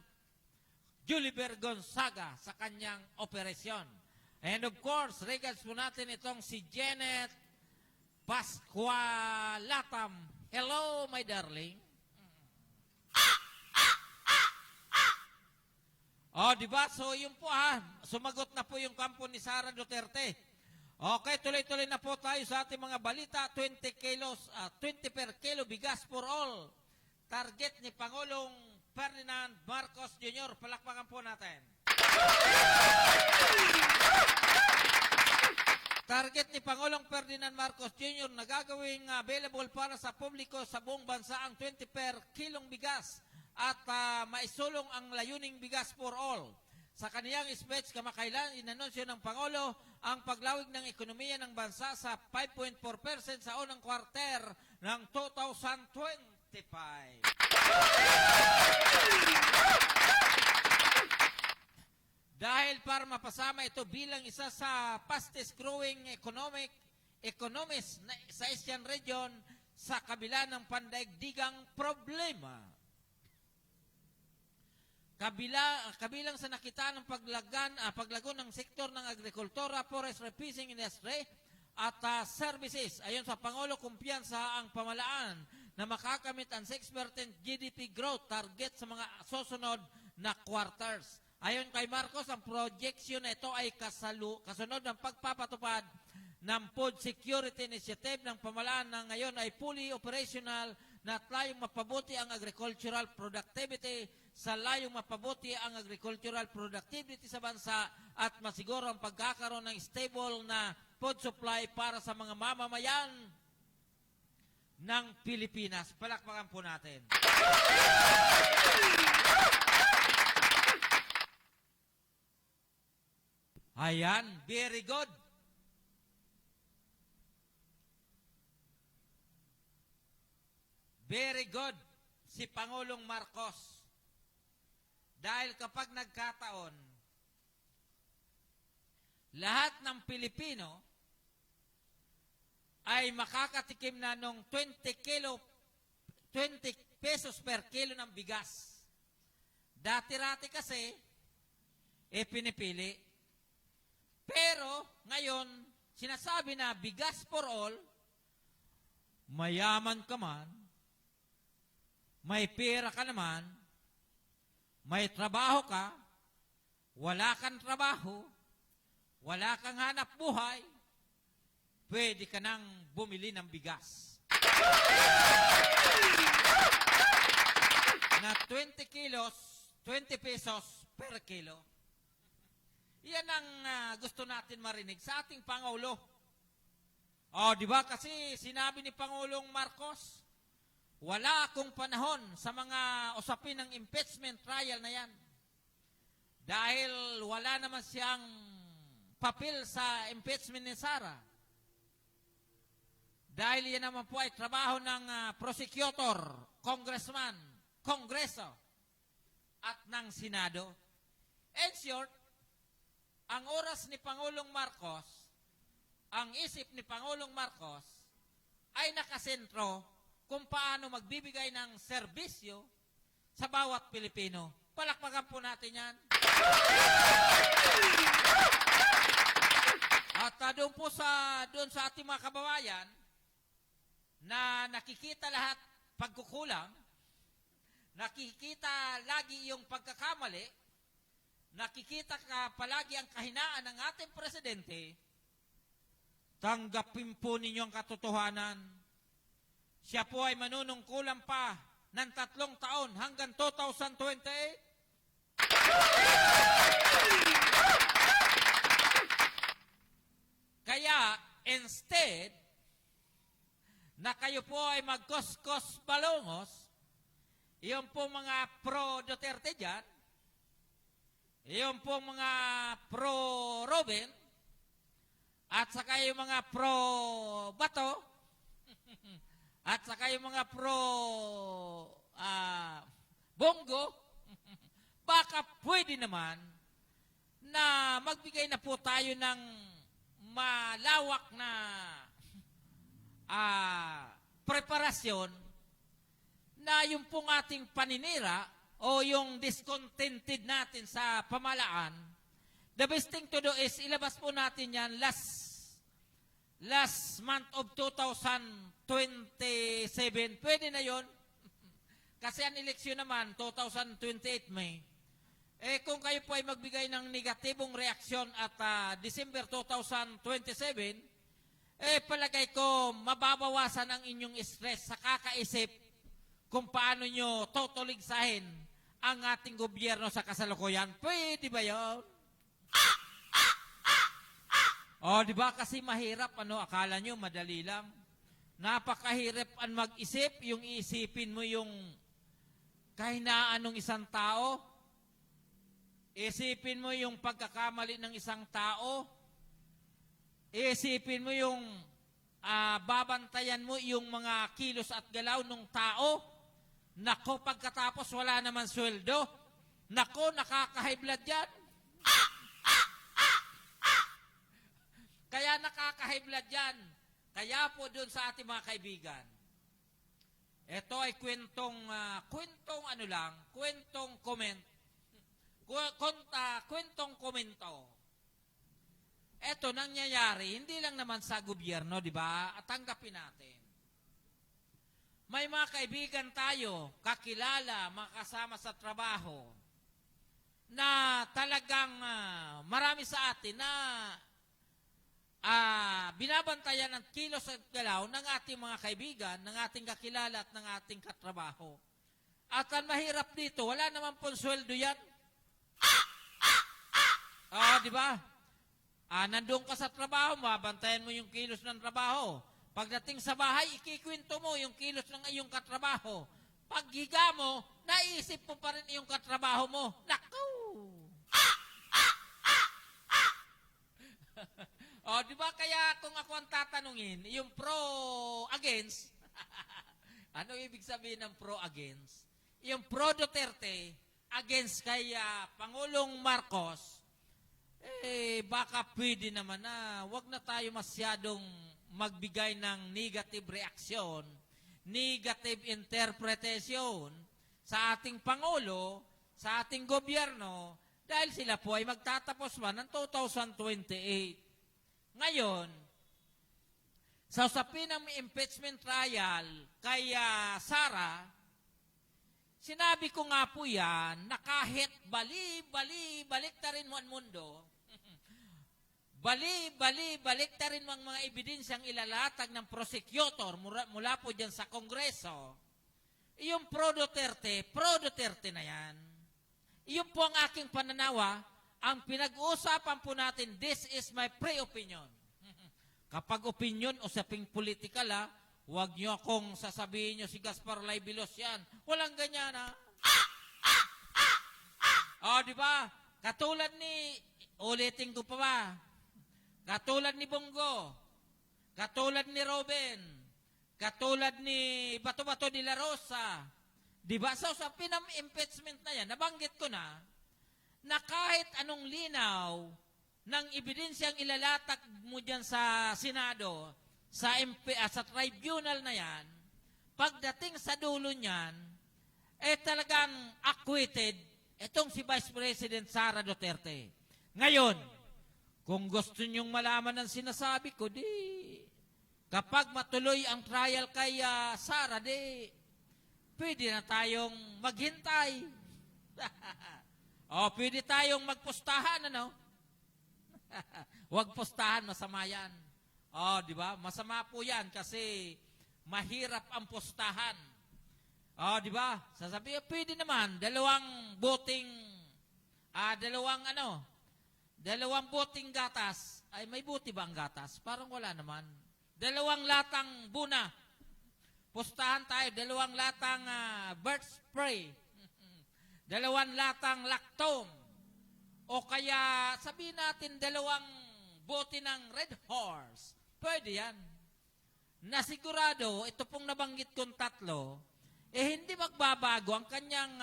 Juliber Gonzaga sa kanyang operasyon? And of course, regards po natin itong si Janet Pascualatam. Hello, my darling. Diba? So, yun po sumagot na po yung kampo ni Sara Duterte. Okay, tuloy-tuloy na po tayo sa ating mga balita. 20 per kilo bigas for all. Target ni Pangulong Ferdinand Marcos Jr. Palakpakan po natin. Target ni Pangulong Ferdinand Marcos Jr. na gagawing available para sa publiko sa buong bansa ang 20 per kilong bigas at maisulong ang layuning bigas for all. Sa kaniyang speech kamakailan, inanunsyo ng Pangulo ang paglawig ng ekonomiya ng bansa sa 5.4% sa unang kwarter ng 2025. Dahil para mapasama ito bilang isa sa fastest growing economies sa Asian region sa kabila ng problema. Kabilang sa nakita ng paglago ng sektor ng agrikultura, forestry, fishing industry at services. Ayon sa Pangulo, kumpiyansa ang pamalaan na makakamit ang 6% GDP growth target sa mga susunod na quarters. Ayon kay Marcos, ang projection na ito ay kasunod ng pagpapatupad ng Food Security Initiative ng pamahalaan na ngayon ay fully operational na layong mapabuti ang agricultural productivity sa layong mapabuti ang agricultural productivity sa bansa at masiguro ang pagkakaroon ng stable na food supply para sa mga mamamayan ng Pilipinas. Palakpakan po natin. Ayan, very good. Very good si Pangulong Marcos. Dahil kapag nagkataon, lahat ng Pilipino ay makakatikim na ng 20 pesos per kilo ng bigas. Dati-rati kasi, pinipili. Pero, ngayon, sinasabi na bigas for all, mayaman ka man, may pera ka naman, may trabaho ka, wala kang trabaho, wala kang hanap buhay, pwede ka nang bumili ng bigas. Na 20 kilos, 20 pesos per kilo. Yan ang gusto natin marinig sa ating Pangulo. Di ba kasi sinabi ni Pangulong Marcos, wala akong panahon sa mga usapin ng impeachment trial na yan. Dahil wala naman siyang papel sa impeachment ni Sara. Dahil yan naman po ay trabaho ng prosecutor, congressman, kongreso, at ng Senado. In short, ang oras ni Pangulong Marcos, ang isip ni Pangulong Marcos, ay nakasentro kung paano magbibigay ng serbisyo sa bawat Pilipino. Palakpakan po natin yan. At doon sa ating mga kababayan na nakikita lahat pagkukulang, nakikita lagi yung pagkakamali, nakikita ka palagi ang kahinaan ng ating presidente, tanggapin po ninyo ang katotohanan. Siya po ay manunungkulan pa ng 3 taon hanggang 2028. Kaya, instead, na kayo po ay magkos-kos balongos, yung po mga pro-Duterte dyan, yung po mga pro-Robin, at saka yung mga pro-Bato, at saka yung mga pro-Bongo, baka pwede naman na magbigay na po tayo ng malawak na preparasyon na yung pong ating paninira o yung discontented natin sa pamalaan, the best thing to do is ilabas po natin yan last month of 2027. Pwede na yon. Kasi ang eleksyon naman, 2028 May. Kung kayo po ay magbigay ng negatibong reaksyon at December 2027, palagay ko mababawasan ang inyong stress sa kakaisip kung paano nyo totoligsahin ang ating gobyerno sa kasalukuyan. Pwede ba yun? Di ba kasi mahirap, akala nyo madali lang. Napakahirap ang mag-isip, yung iisipin mo yung kahinaan ng isang tao, isipin mo yung pagkakamali ng isang tao, isipin mo yung babantayan mo yung mga kilos at galaw ng tao. Nako, pagkatapos wala naman sweldo. Nako, nakaka-high blood yan. Kaya nakaka-high blood yan. Kaya po doon sa ating mga kaibigan, ito ay kwentong komento. Ito nangyayari, hindi lang naman sa gobyerno, di ba? At tanggapin natin. May mga kaibigan tayo, kakilala, makasama sa trabaho, na talagang marami sa atin na binabantayan ng kilos at galaw ng ating mga kaibigan, ng ating kakilala at ng ating katrabaho. At ang mahirap dito, wala naman pong sweldo yan. Di ba? Nandun ka sa trabaho, mabantayan mo yung kilos ng trabaho. Pagdating sa bahay, ikikwento mo yung kilos ng iyong katrabaho. Paghiga mo, naisip mo pa rin yung katrabaho mo. Naku! Di ba kaya kung ako ang tatanungin, yung pro-against, ano ibig sabihin ng pro-against? Yung pro-Duterte against kay Pangulong Marcos, baka pwede naman na wag na tayo masyadong magbigay ng negative reaksyon, negative interpretation sa ating Pangulo, sa ating gobyerno, dahil sila po ay magtatapos man ng 2028. Ngayon, sa usapin ng impeachment trial kay Sara, sinabi ko nga po yan na kahit balik ta rin mo ang mundo, balik ta rin mo ang mga ebidensyang ilalatag ng prosecutor mula po dyan sa Kongreso, yung pro-Duterte na yan. Iyon po ang aking pananawa. Ang pinag-uusapan po natin, this is my pre-opinion. Kapag opinion o saping politikal, huwag nyo akong sasabihin nyo si Gaspar Laibilos yan. Walang ganyan, di ba? Katulad ni, ulitin ko pa ba? Katulad ni Bongo, katulad ni Robin, katulad ni Bato-Bato de la Rosa. Di ba? Sa usapin ng impeachment na yan, nabanggit ko na kahit anong linaw ng ebidensyang ilalatag mo dyan sa Senado, sa tribunal na yan, pagdating sa dulo niyan, talagang acquitted itong si Vice President Sara Duterte. Ngayon, kung gusto nyong malaman ang sinasabi ko, kapag matuloy ang trial kay Sara, pwede na tayong maghintay. Pwede tayong magpostahan, Huwag postahan, masama yan. Di ba? Masama po yan kasi mahirap ang postahan. Di ba? Sasabihin, pwede naman, dalawang boting gatas. Ay, may buti ba ang gatas? Parang wala naman. Dalawang latang buna. Postahan tayo, dalawang latang bird spray. Dalawang latang lactome. O kaya sabihin natin dalawang bote ng Red Horse. Pwede yan. Nasigurado, ito pong nabanggit kong tatlo, hindi magbabago ang kanyang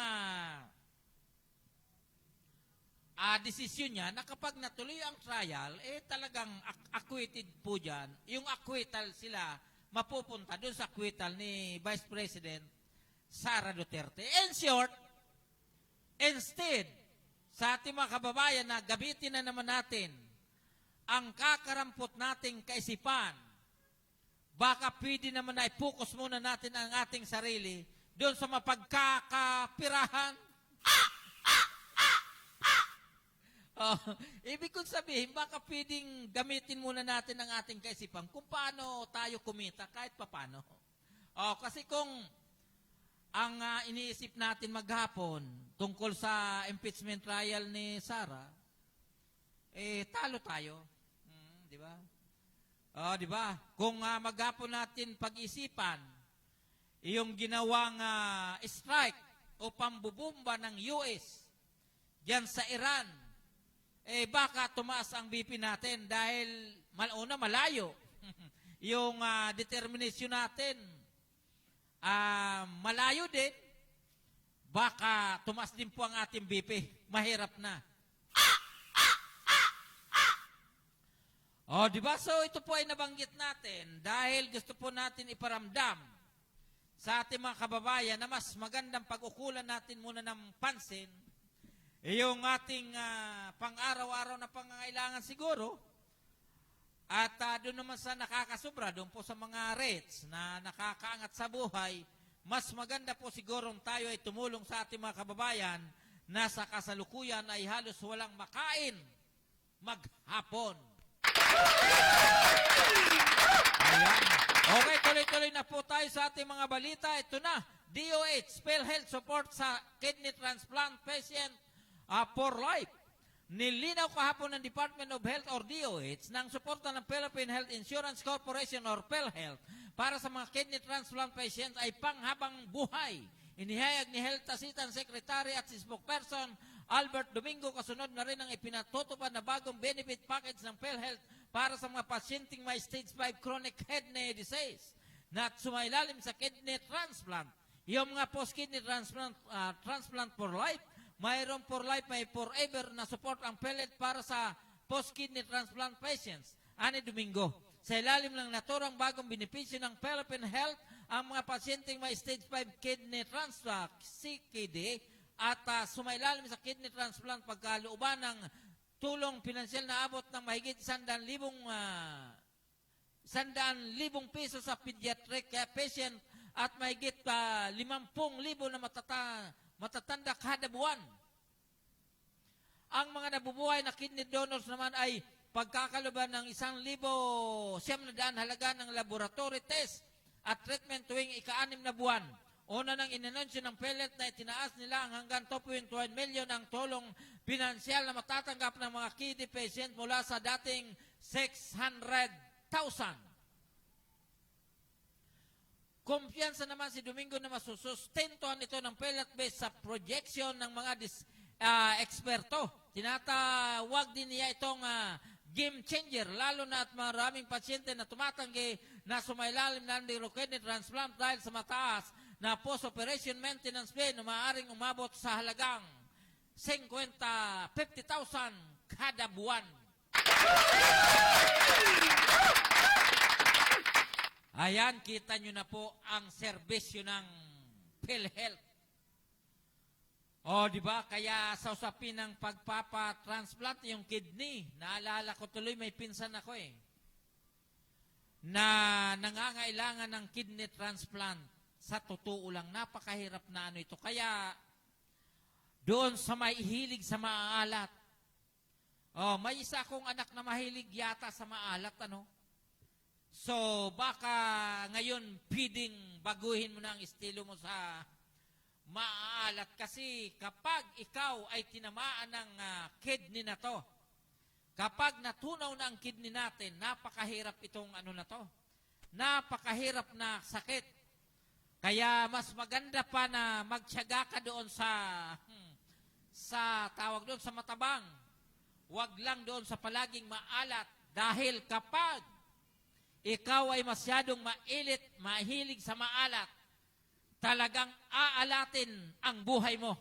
desisyon niya na kapag natuloy ang trial, talagang acquitted po dyan. Yung acquittal sila mapupunta doon sa acquittal ni Vice President Sara Duterte. In short, instead, sa ating mga kababayan na gamitin na naman natin ang kakarampot nating kaisipan, baka pwede naman na i-focus muna natin ang ating sarili doon sa mapagkakapirahan. Ibig kong sabihin, baka pwedeng gamitin muna natin ang ating kaisipan kung paano tayo kumita kahit papano. Kasi kung ang iniisip natin maghapon tungkol sa impeachment trial ni Sara, talo tayo. Di ba? Di ba? Kung maghapon natin pag-isipan, yung ginawang strike o pambubumba ng US diyan sa Iran, baka tumaas ang BP natin dahil malayo. Yung determination natin, malayo din, baka tumaas din po ang ating BP. Mahirap na. Di ba? So, ito po ay nabanggit natin dahil gusto po natin iparamdam sa ating mga kababayan na mas magandang pag-ukulan natin muna ng pansin yung ating pang-araw-araw na pangangailangan siguro. At doon naman sa nakakasubra, doon po sa mga rates na nakakaangat sa buhay, mas maganda po siguro tayo ay tumulong sa ating mga kababayan na sa kasalukuyan ay halos walang makain maghapon. Ayan. Okay, tuloy-tuloy na po tayo sa ating mga balita. Ito na, DOH, PhilHealth support sa kidney transplant patient for life. Nilinaw kahapon ng Department of Health or DOH ng suporta ng Philippine Health Insurance Corporation or PhilHealth para sa mga kidney transplant patients ay panghabang buhay. Inihayag ni Health Assistant Secretary at spokesperson Albert Domingo kasunod na rin ang ipinatutupad na bagong benefit package ng PhilHealth para sa mga pasyenteng may stage 5 chronic kidney disease na sumailalim sa kidney transplant. Yung mga post-kidney transplant for life, mayroon for life, may forever na support ang PhilHealth para sa post-kidney transplant patients. Ani Domingo, sa ilalim ng naturang bagong benepisyo ng Philippine Health, ang mga pasyenteng may stage 5 kidney transplant, CKD, at sumailalim sa kidney transplant pagkalooban ng tulong pinansyal na abot ng mahigit 100,000 piso sa pediatric patient at mahigit 50,000 na matatanda kada buwan. Ang mga nabubuhay na kidney donors naman ay pagkakaluban ng 1,700 halaga ng laboratory test at treatment tuwing ika-6 na buwan. Una nang inanunsyo ng PhilHealth na itinaas nila ang hanggang 2.1 million ang tulong pinansyal na matatanggap ng mga kidney patient mula sa dating 600,000. Kumpiyansa naman si Domingo na masusustentuhan ito ng PhilHealth based sa projection ng mga eksperto. Tinatawag din niya itong game changer, lalo na at maraming pasyente na tumatanggi na sumailalim ng kidney transplant dahil sa mataas na post-operation maintenance fee na maaaring umabot sa halagang 50,000 kada buwan. Ayan, kita nyo na po ang serbisyo ng PhilHealth. O, di ba? Kaya sa usapin ng pagpapatransplant yung kidney, naalala ko tuloy may pinsan ako na nangangailangan ng kidney transplant. Sa totoo lang, napakahirap na ano ito. Kaya doon sa may hilig sa maalat. Oh, may isa akong anak na mahilig yata sa maalat, ano? So, baka ngayon pwedeng baguhin mo na ang estilo mo sa maalat kasi kapag ikaw ay tinamaan ng kidney na to, kapag natunaw na ang kidney natin, napakahirap itong ano na to. Napakahirap na sakit. Kaya mas maganda pa na magtiyaga ka doon sa tawag doon sa matabang. Huwag lang doon sa palaging maalat dahil kapag ikaw ay masyadong mahilig sa maalat, talagang aalatin ang buhay mo.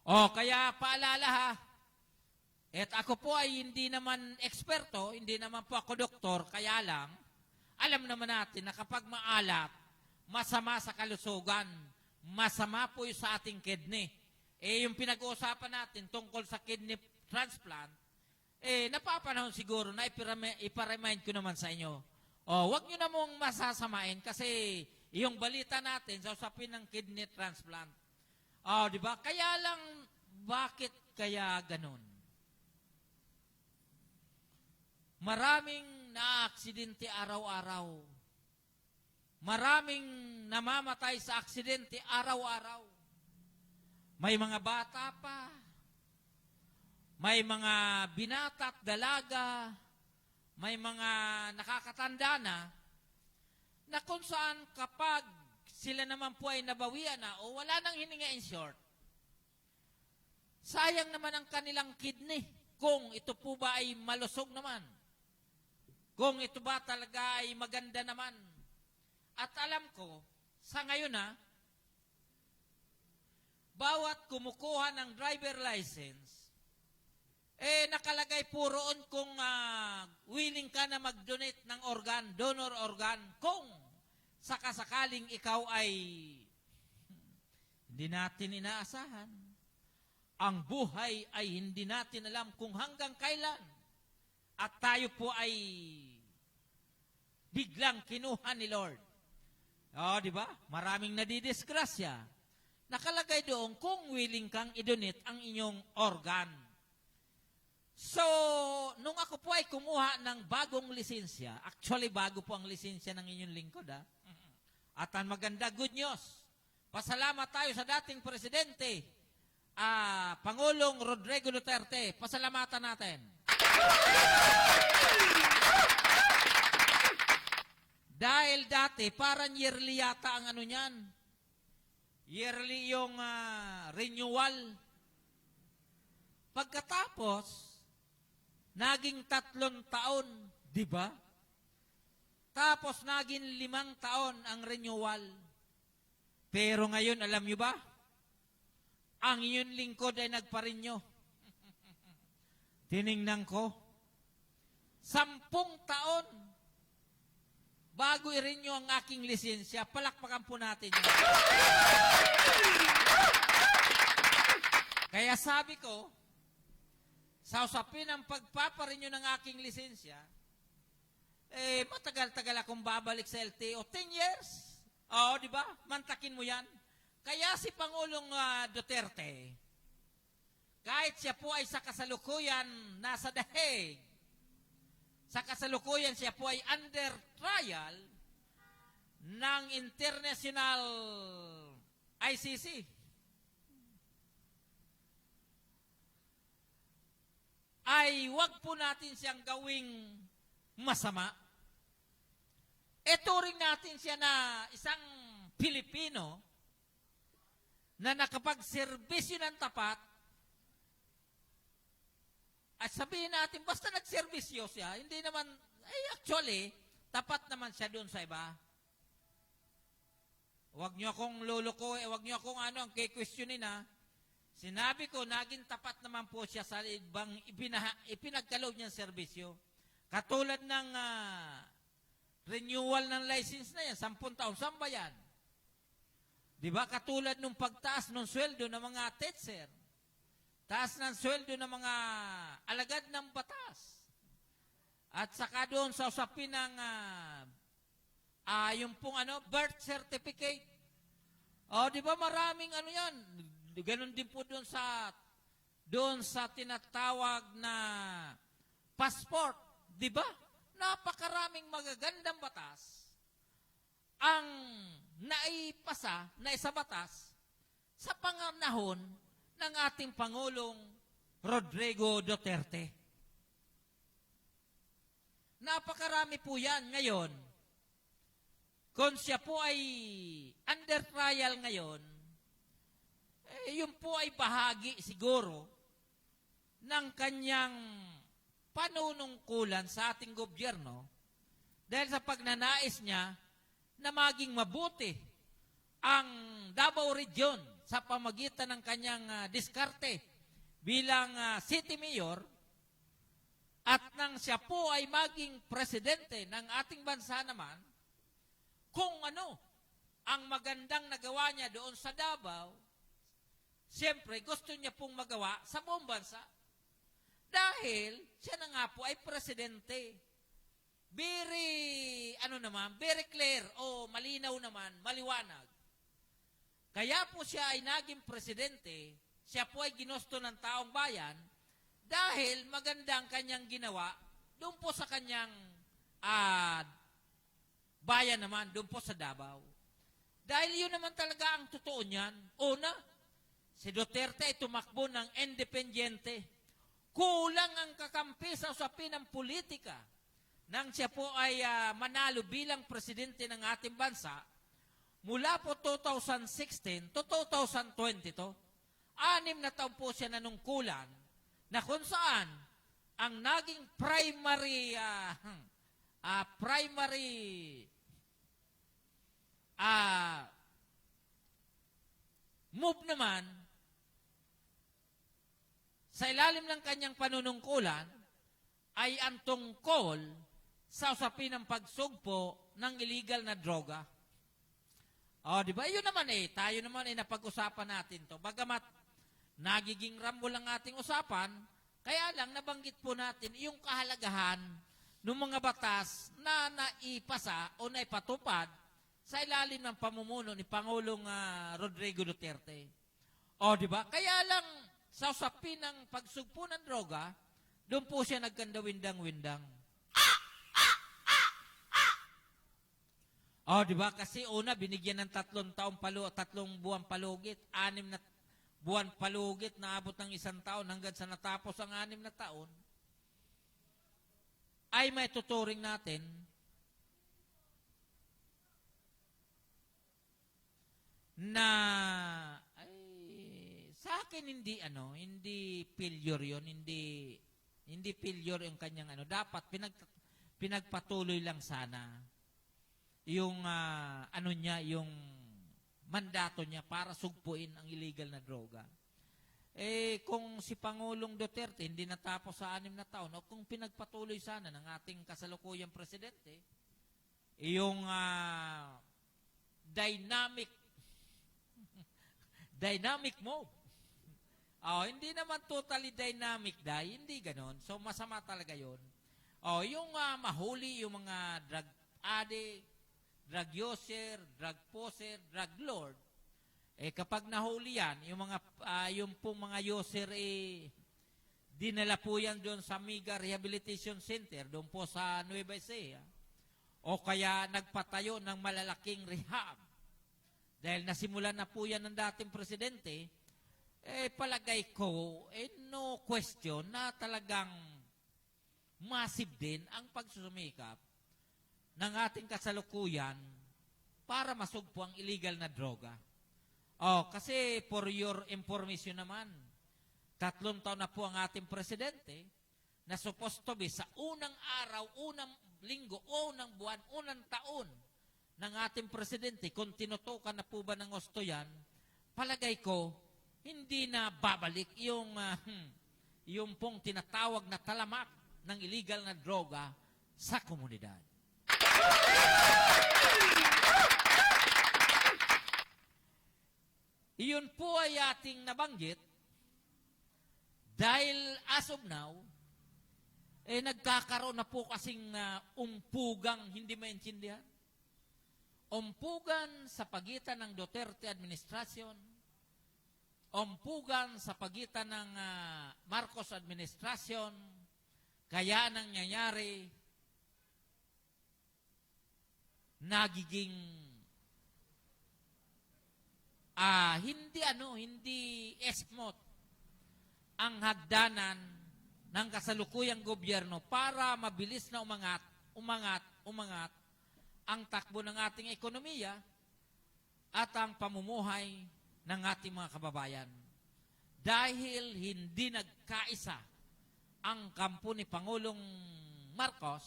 O, kaya paalala ha, at ako po ay hindi naman eksperto, hindi naman po ako doktor, kaya lang, alam naman natin na kapag maalat, masama sa kalusugan, masama po yung sa ating kidney. Yung pinag-uusapan natin tungkol sa kidney transplant, napapanahon siguro na iparemind ko naman sa inyo. Huwag nyo na mong masasamain kasi yung balita natin sa usapin ng kidney transplant. Di ba? Kaya lang, bakit kaya ganun? Maraming na-aksidente araw-araw. Maraming namamatay sa aksidente araw-araw. May mga bata pa. May mga binata at dalaga. May mga nakakatanda na kung saan kapag sila naman po ay nabawian na o wala nang hininga in short, sayang naman ang kanilang kidney kung ito po ba ay malusog naman. Kung ito ba talaga ay maganda naman. At alam ko, sa ngayon bawat kumukuha ng driver license, nakalagay po roon kung willing ka na mag-donate ng organ, donor organ, kung sakasakaling ikaw ay hindi natin inaasahan. Ang buhay ay hindi natin alam kung hanggang kailan. At tayo po ay biglang kinuha ni Lord. Oh, di ba? Maraming nadidisgrasya. Nakalagay doon kung willing kang idonate ang inyong organ. So, nung ako po ay kumuha ng bagong lisensya, actually bago po ang lisensya ng inyong lingkod, ha? At ang maganda, good news. Pasalamat tayo sa dating presidente, Pangulong Rodrigo Duterte. Pasalamatan natin. Dahil dati, parang yearly yata ang ano niyan. Yearly yung renewal. Pagkatapos, naging 3 taon, di ba? Tapos naging 5 taon ang renewal. Pero ngayon, alam nyo ba? Ang inyong lingkod ay nagparinyo. Tiningnan ko, 10 taon bago i-renew ang aking lisensya. Palakpakan po natin yun. Kaya sabi ko, sa usapin ng pagpaparenew ng aking lisensya, matagal-tagal akong babalik sa LTO. 10 years. Oo, di ba? Mantakin mo yan. Kaya si Pangulong Duterte, kahit siya po ay sa kasalukuyan nasa The Hague, sa kasalukuyan siya po ay under trial ng International ICC. Ay wag po natin siyang gawing masama. Turing natin siya na isang Pilipino na nakapagserbisyo ng tapat at sabihin natin, basta nagserbisyo siya, hindi naman, actually, tapat naman siya doon sa iba. Huwag niyo akong luloko, huwag niyo akong ang kikwestyunin ha. Sinabi ko, naging tapat naman po siya sa ibang ipinagkaloob niyang serbisyo. Katulad ng renewal ng license na yan, 10 taon, saan ba yan? Di ba? Katulad nung pagtaas ng sweldo ng mga tetser, taas ng sweldo ng mga alagad ng batas, at saka doon sa usapin ng yung pong birth certificate. O, di ba maraming yan? Ganon din po doon sa tinatawag na passport. Di ba? Napakaraming magagandang batas ang naipasa na isa batas sa panganahon ng ating Pangulong Rodrigo Duterte. Napakarami po yan ngayon. Kung siya po ay under trial ngayon, yun po ay bahagi siguro ng kanyang panunungkulan sa ating gobyerno dahil sa pagnanais niya na maging mabuti ang Davao Region sa pamagitan ng kanyang diskarte bilang city mayor at nang siya po ay maging presidente ng ating bansa naman, kung ano ang magandang nagawa niya doon sa Davao, siyempre gusto niya pong magawa sa buong bansa. Dahil siya na nga po ay presidente. Very clear o malinaw naman, maliwanag. Kaya po siya ay naging presidente, siya po ay ginusto ng taong bayan dahil maganda ang kanyang ginawa doon po sa kanyang bayan naman, doon po sa Davao. Dahil yun naman talaga ang totoo niyan. Una, si Duterte ay tumakbo ng independyente. Kulang ang kakampi sa usapin ng politika nang siya po ay manalo bilang presidente ng ating bansa mula po 2016 to 2020 to. 6 na taon po siya nanungkulan na kung saan ang naging primary move naman sa ilalim ng kanyang panunungkulan ay ang tungkol sa usapin ng pagsugpo ng illegal na droga. O, di ba? Yun naman tayo naman napag-usapan natin to. Bagamat nagiging rambol ang ating usapan, kaya lang nabanggit po natin yung kahalagahan ng mga batas na naipasa o naipatupad sa ilalim ng pamumuno ni Pangulong Rodrigo Duterte. O, di ba? Kaya lang, sa usapin ng pagsugpo ng droga, doon po siya nagkandawindang-windang. O, di ba? Kasi una, binigyan ng 3 buwan palugit, 6 na buwan palugit, naabot ng 1 taon hanggang sa natapos ang 6 na taon, ay may tuturing natin na sa akin hindi failure yon, hindi failure yung kanyang dapat pinagpatuloy lang sana yung yung mandato niya para sugpuin ang illegal na droga. Kung si Pangulong Duterte hindi natapos sa 6 na taon, o kung pinagpatuloy sana ng ating kasalukuyang presidente, yung dynamic mode. Hindi naman totally dynamic hindi ganon. So masama talaga yun. Yung mahuli yung mga drug addict, drug user, drug poser, drug lord, kapag nahuli yan, yung pong mga user, dinala po yan doon sa Miga Rehabilitation Center, doon po sa Nueva Ecija, o kaya nagpatayo ng malalaking rehab. Dahil nasimulan na po yan ng dating presidente, palagay ko, no question na talagang massive din ang pagsusumikap ng ating kasalukuyan para masugpo ang illegal na droga. Kasi for your information naman, 3 taon na po ang ating presidente na supposed to be sa unang araw, unang linggo, unang buwan, unang taon ng ating presidente, kung tinutukan na po ba ng gusto yan, palagay ko, hindi na babalik yung pong tinatawag na talamak ng illegal na droga sa komunidad. Iyon po ay ating nabanggit dahil as of now, nagkakaroon na po kasing umpugang hindi maintindihan. Umpugan sa pagitan ng Duterte administrasyon, umpugan sa pagitan ng Marcos administrasyon, kaya nangyayari, nagiging hindi esmot ang hagdanan ng kasalukuyang gobyerno para mabilis na umangat ang takbo ng ating ekonomiya at ang pamumuhay ng ating mga kababayan. Dahil hindi nagkaisa ang kampo ni Pangulong Marcos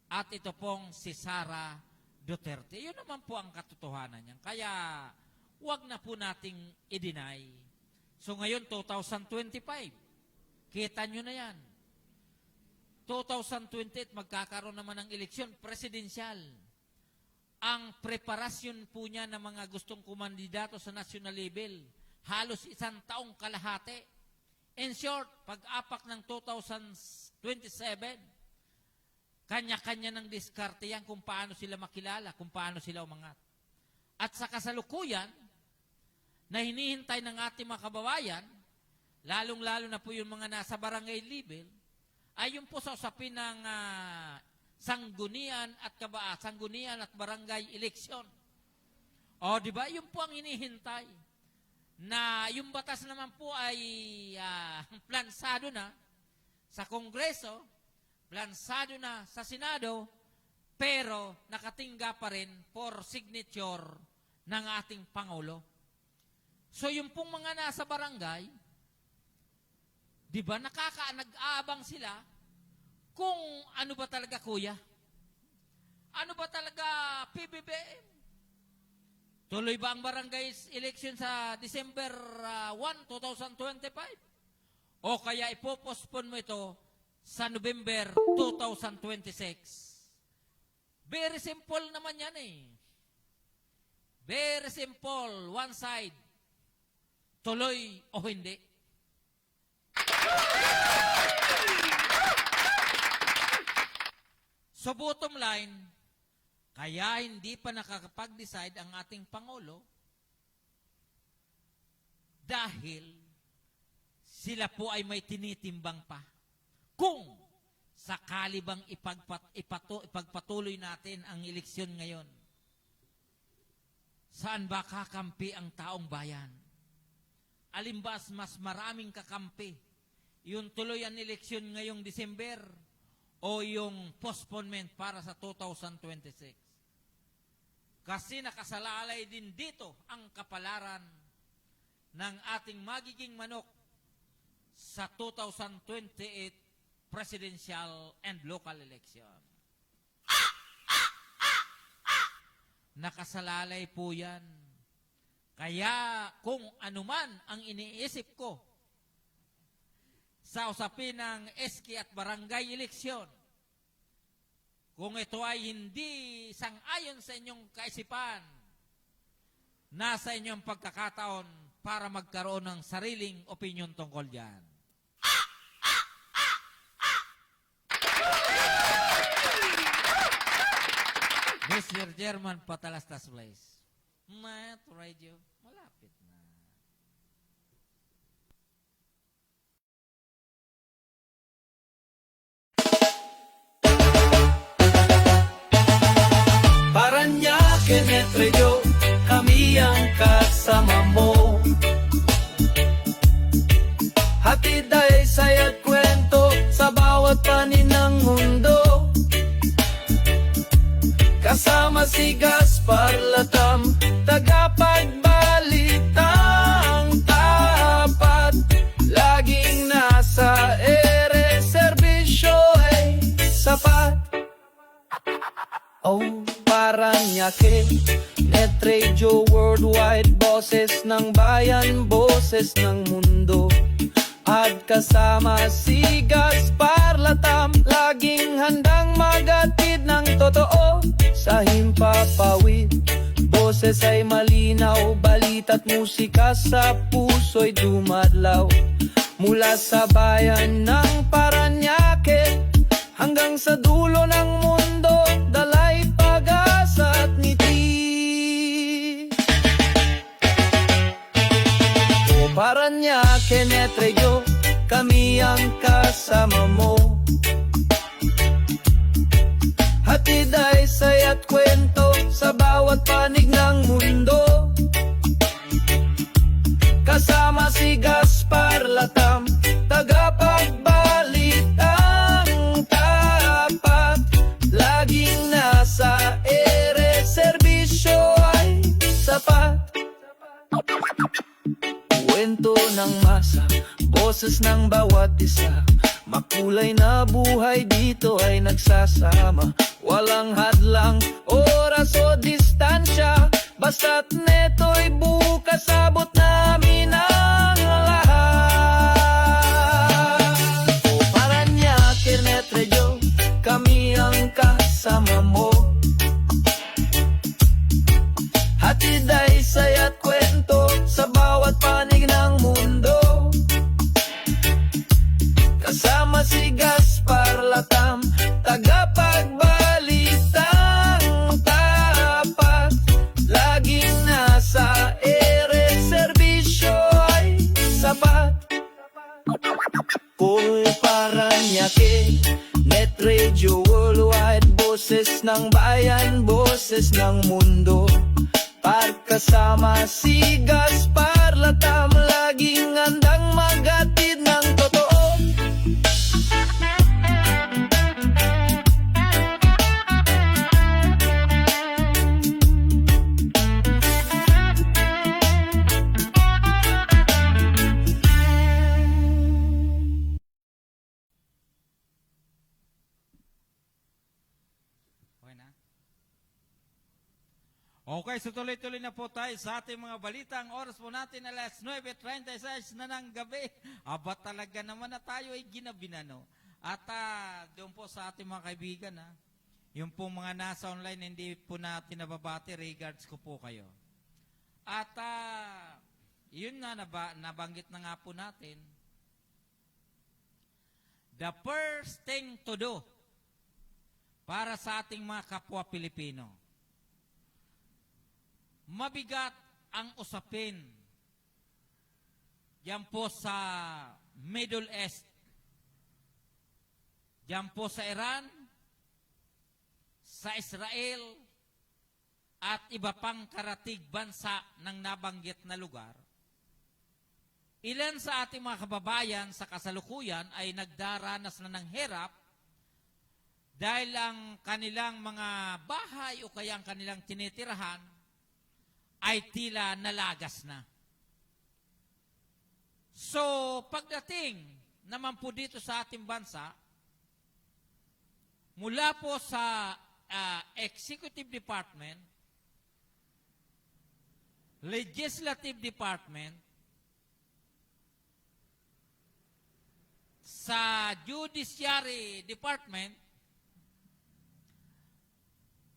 at ito pong si Sara Duterte. Yun naman po ang katotohanan niyan. Kaya huwag na po nating i-deny. So ngayon, 2025, kita nyo na yan. 2028, magkakaroon naman ng eleksyon, presidensyal. Ang preparasyon po niya ng mga gustong kumandidato sa national level, halos 1 taong kalahati. In short, pag-apak ng 2027, kanya-kanya ng diskarte yan kung paano sila makilala, kung paano sila umangat. At sa kasalukuyan, na hinihintay ng ating mga kababayan, lalong-lalo na po yung mga nasa barangay level, ay yung po sa usapin ng sanggunian at barangay eleksyon. Di ba? Yung po ang hinihintay. Na yung batas naman po ay plansado na sa Kongreso, plansado na sa Senado, pero nakatingga pa rin for signature ng ating Pangulo. So yung pong mga nasa barangay, di ba nag-aabang sila kung ano ba talaga kuya? Ano ba talaga PBBM? Tuloy ba ang barangay election sa December 1, 2025? O kaya ipopospon mo ito sa November 2026? Very simple naman yan Very simple. One side. Tuloy o hindi. So bottom line, Kaya hindi pa nakakapag-decide ang ating Pangulo dahil sila po ay may tinitimbang pa. Kung sakali bang ipagpatuloy natin ang eleksyon ngayon, saan ba kakampi ang taong bayan? Alimbas mas maraming kakampi, yung tuloy ang eleksyon ngayong December o yung postponement para sa 2026. Kasi nakasalalay din dito ang kapalaran ng ating magiging manok sa 2028 presidential and local election. Nakasalalay po yan. Kaya kung anuman ang iniisip ko sa usapin ng eski at barangay eleksyon, kung ito ay hindi sang-ayon sa inyong kaisipan, nasa inyong pagkakataon para magkaroon ng sariling opinion tungkol dyan. Mr. German Patalastas Place. Mat Radio, malapit na. Paranaque Metro, kami ang kasama mo. Hatid ay saya't kwento sa bawat panin ng mundo. Kasama si Gaspar Latam, tagapagbalitang tapat. Laging nasa ere, serbisyo ay sapat. Oh, Paranaque, Net Radio Worldwide, boses ng bayan, boses ng mundo. At kasama si Gaspar Latam, laging handang magatid ng totoo sa himpapawid. Boses ay malinaw, balita't musika sa puso'y dumadlaw. Mula sa bayan ng Paranaque hanggang sa dulo ng mundo, dalay pag-asa at ngiti. O Paranaque Net Radio, kami ang kasama mo. Hatid ay saya't kwento sa bawat panig ng mundo. Kasama si Gaspar Latam, tagapagbalitang tapat. Laging nasa ere, serbisyo ay sapat. Kwento ng masa, boses ng bawat isa. Makulay na buhay dito ay nagsasama. Walang hadlang, oras o distansya. Basta't neto'y bukas, abot namin ang lahat. O Paranaque Net Radio, kami ang kasama mo. Hatid ay saya't kwento sa bawat panig ng mundo. Kasama si Gaspar Latam, tagapagbalitang tapat. Laging nasa ere, serbisyo ay sapat. Full Paranaque, Net Radio Worldwide, boses ng bayan, boses ng mundo. Kasama si Gaspar Latam, laging handang magatid ng totoo. Okay na? Okay, so tuloy-tuloy na po tayo sa ating mga balita. Ang oras po natin alas 9:36 na ng gabi. Aba talaga naman na tayo ay ginabi na, no? At doon po sa ating mga kaibigan, yung po mga nasa online, hindi po natin nababati, regards ko po kayo. At yun na, nabanggit na nga po natin, the first thing to do para sa ating mga kapwa Pilipino, mabigat ang usapin diyan po sa Middle East, diyan po sa Iran, sa Israel, at iba pang karatig bansa ng nabanggit na lugar. Ilan sa ating mga kababayan sa kasalukuyan ay nagdaranas na ng hirap dahil ang kanilang mga bahay o kaya ang kanilang tinitirahan ay tila nalagas na. So, pagdating naman po dito sa ating bansa, mula po sa Executive Department, Legislative Department, sa Judiciary Department,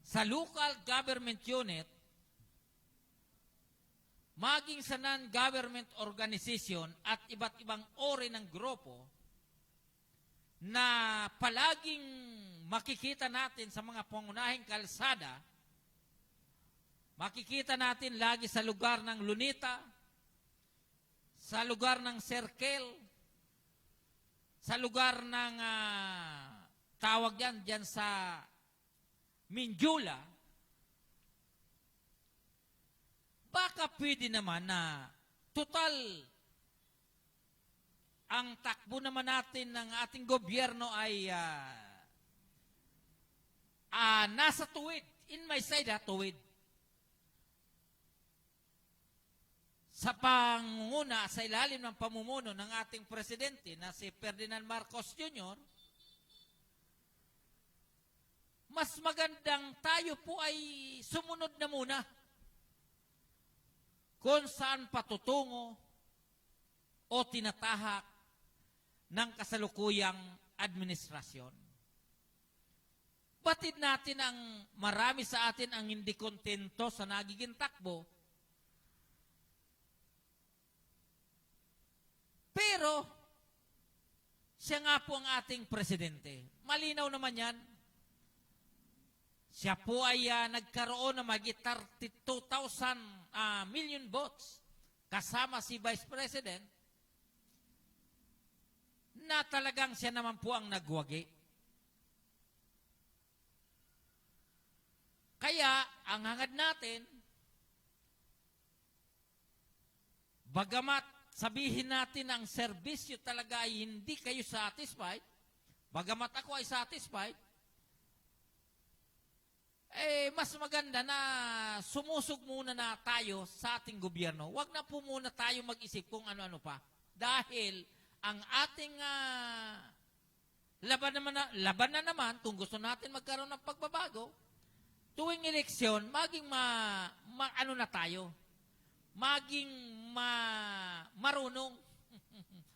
sa Local Government Unit, maging sa non-government organization at iba't ibang uri ng grupo na palaging makikita natin sa mga pangunahing kalsada, makikita natin lagi sa lugar ng Lunita, sa lugar ng Circle, sa lugar ng tawag dyan sa Minjula. Baka pwede naman na total ang takbo naman natin ng ating gobyerno ay nasa tuwid. In my side, tuwid. Sa pangunguna, sa ilalim ng pamumuno ng ating presidente na si Ferdinand Marcos Jr., mas magandang tayo po ay sumunod na muna kung saan patutungo o tinatahak ng kasalukuyang administrasyon. Batid natin ang marami sa atin ang hindi kontento sa nagiging takbo, pero siya nga po ang ating presidente. Malinaw naman yan. Siya po ay nagkaroon ng magit 32,000 million votes kasama si Vice President na talagang siya naman po ang nagwagi. Kaya, ang hangad natin, bagamat sabihin natin ang serbisyo talaga ay hindi kayo satisfied, bagamat ako ay satisfied, mas maganda na sumusog muna na tayo sa ating gobyerno. Huwag na po muna tayo mag-isip kung ano-ano pa. Dahil ang ating laban na naman, kung gusto natin magkaroon ng pagbabago, tuwing eleksyon, maging ano na tayo, maging marunong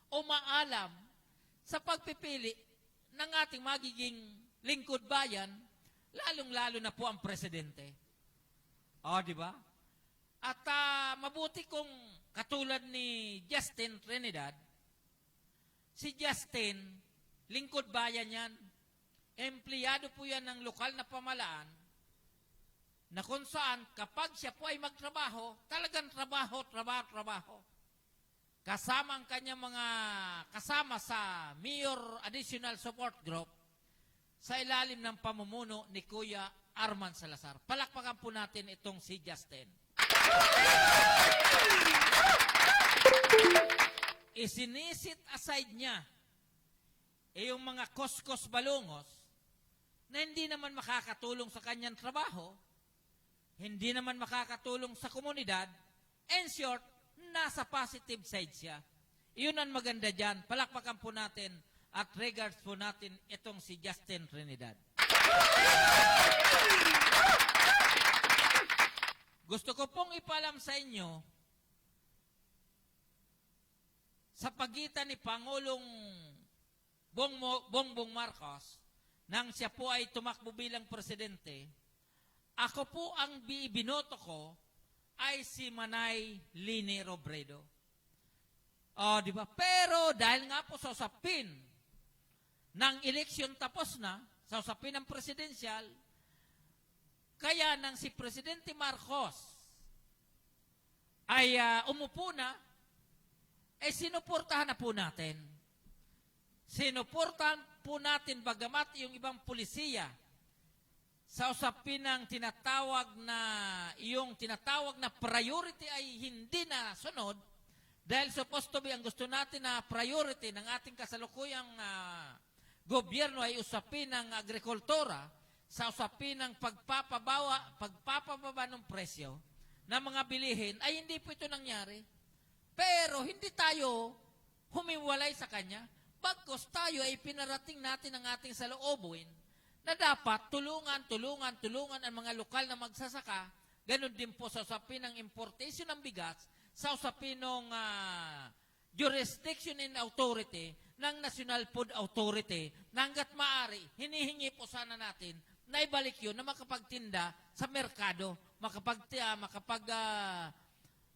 o maalam sa pagpipili ng ating magiging lingkod bayan, lalong-lalo na po ang presidente. Di ba? At mabuti kung katulad ni Justin Trinidad, si Justin, lingkod bayan yan, empleyado po yan ng lokal na pamalaan, na kung saan kapag siya po ay magtrabaho, talagang trabaho. Kasama ang kanyang mga kasama sa Mayor Additional Support Group, sa ilalim ng pamumuno ni Kuya Arman Salazar. Palakpakan po natin itong si Justin. Isinisit aside niya yung mga koskos balungos na hindi naman makakatulong sa kanyang trabaho, hindi naman makakatulong sa komunidad, in short, nasa positive side siya. Iyon ang maganda dyan. Palakpakan po natin at regards po natin itong si Justin Trinidad. Gusto ko pong ipalam sa inyo, sa pagitan ni Pangulong Bongbong Marcos, nang siya po ay tumakbo bilang presidente, ako po ang binoto ko ay si Manay Lini Robredo. Di ba? Pero dahil nga po sa usapin ng eleksyon tapos na, sa usapin ng presidensyal, kaya nang si Presidente Marcos ay umupo na, sinuportahan na po natin. Sinuportahan po natin bagamat yung ibang pulisiya sa usapin ng yung tinatawag na priority ay hindi na sunod dahil supposed to be ang gusto natin na priority ng ating kasalukuyang gobyerno ay usapin ng agrikultura sa usapin ng pagpapababa ng presyo ng mga bilihin ay hindi po ito nangyari. Pero hindi tayo humiwalay sa kanya. Bagkus tayo ay pinarating natin ang ating saloobin na dapat tulungan ang mga lokal na magsasaka. Ganon din po sa usapin ng importation ng bigas, sa usapin ng jurisdiction and authority ng National Food Authority na hanggat maaari, hinihingi po sana natin na ibalik yun na makapagtinda sa merkado,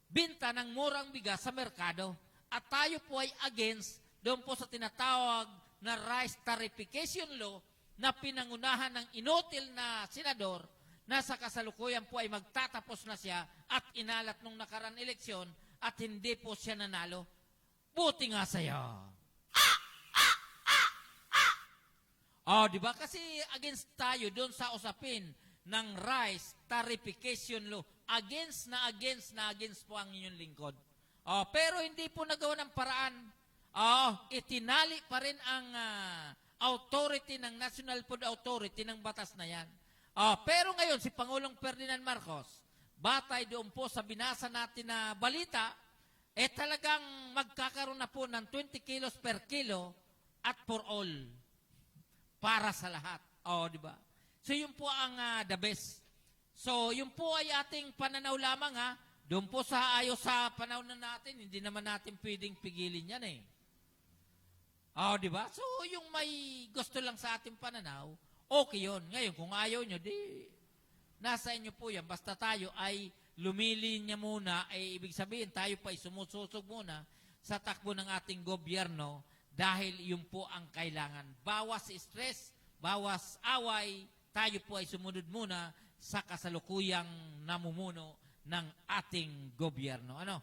binta ng murang bigas sa merkado. At tayo po ay against doon po sa tinatawag na rice tarification law na pinangunahan ng inutil na senador na sa kasalukuyan po ay magtatapos na siya at inalat nung nakaraan eleksyon at hindi po siya nanalo. Buti nga sa'yo. Di ba? Kasi against tayo doon sa usapin ng rice tarification law. Against po ang inyong lingkod. Pero hindi po nagawa ng paraan. Itinali pa rin ang authority ng National Food Authority ng batas na yan. Pero ngayon, si Pangulong Ferdinand Marcos, batay doon po sa binasa natin na balita, talagang magkakaroon na po ng 20 kilos per kilo at for all. Para sa lahat. Di ba? So, yun po ang the best. So, yun po ay ating pananaw lamang Doon po sa ayos sa panahon na natin, hindi naman natin pwedeng pigilin yan di ba? So, yung may gusto lang sa ating pananaw, okay yun. Ngayon, kung ayaw nyo, di nasa inyo po yan. Basta tayo ay lumilinya muna, ibig sabihin, tayo pa ay sumususog muna sa takbo ng ating gobyerno dahil yun po ang kailangan. Bawas stress, bawas away, tayo po ay sumunod muna sa kasalukuyang namumuno ng ating gobyerno. Ano?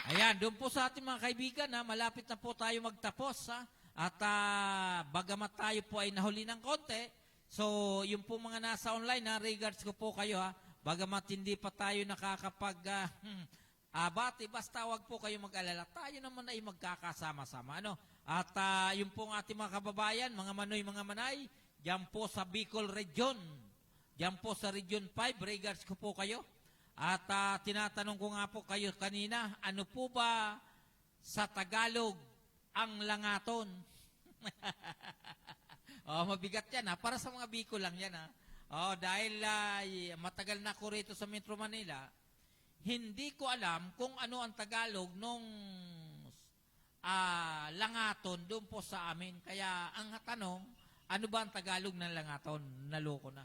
Ayan, doon po sa ating mga kaibigan, malapit na po tayo magtapos. At bagamat tayo po ay nahuli ng konti, so yung po mga nasa online, regards ko po kayo, bagamat hindi pa tayo nakakapag-bati, basta wag po kayo mag-alala. Tayo naman ay magkakasama-sama. Ano? At yung po ating mga kababayan, mga manoy, mga manay, diyan po sa Bicol Region, diyan po sa Region 5, regards ko po kayo. At tinatanong ko nga po kayo kanina, ano po ba sa Tagalog ang langaton? Mabigat yan para sa mga Bicol lang yan dahil matagal na ko rito sa Metro Manila, hindi ko alam kung ano ang Tagalog nung langaton doon po sa amin. Kaya ang tanong, ano ba ang Tagalog ng langaton? Naloko na.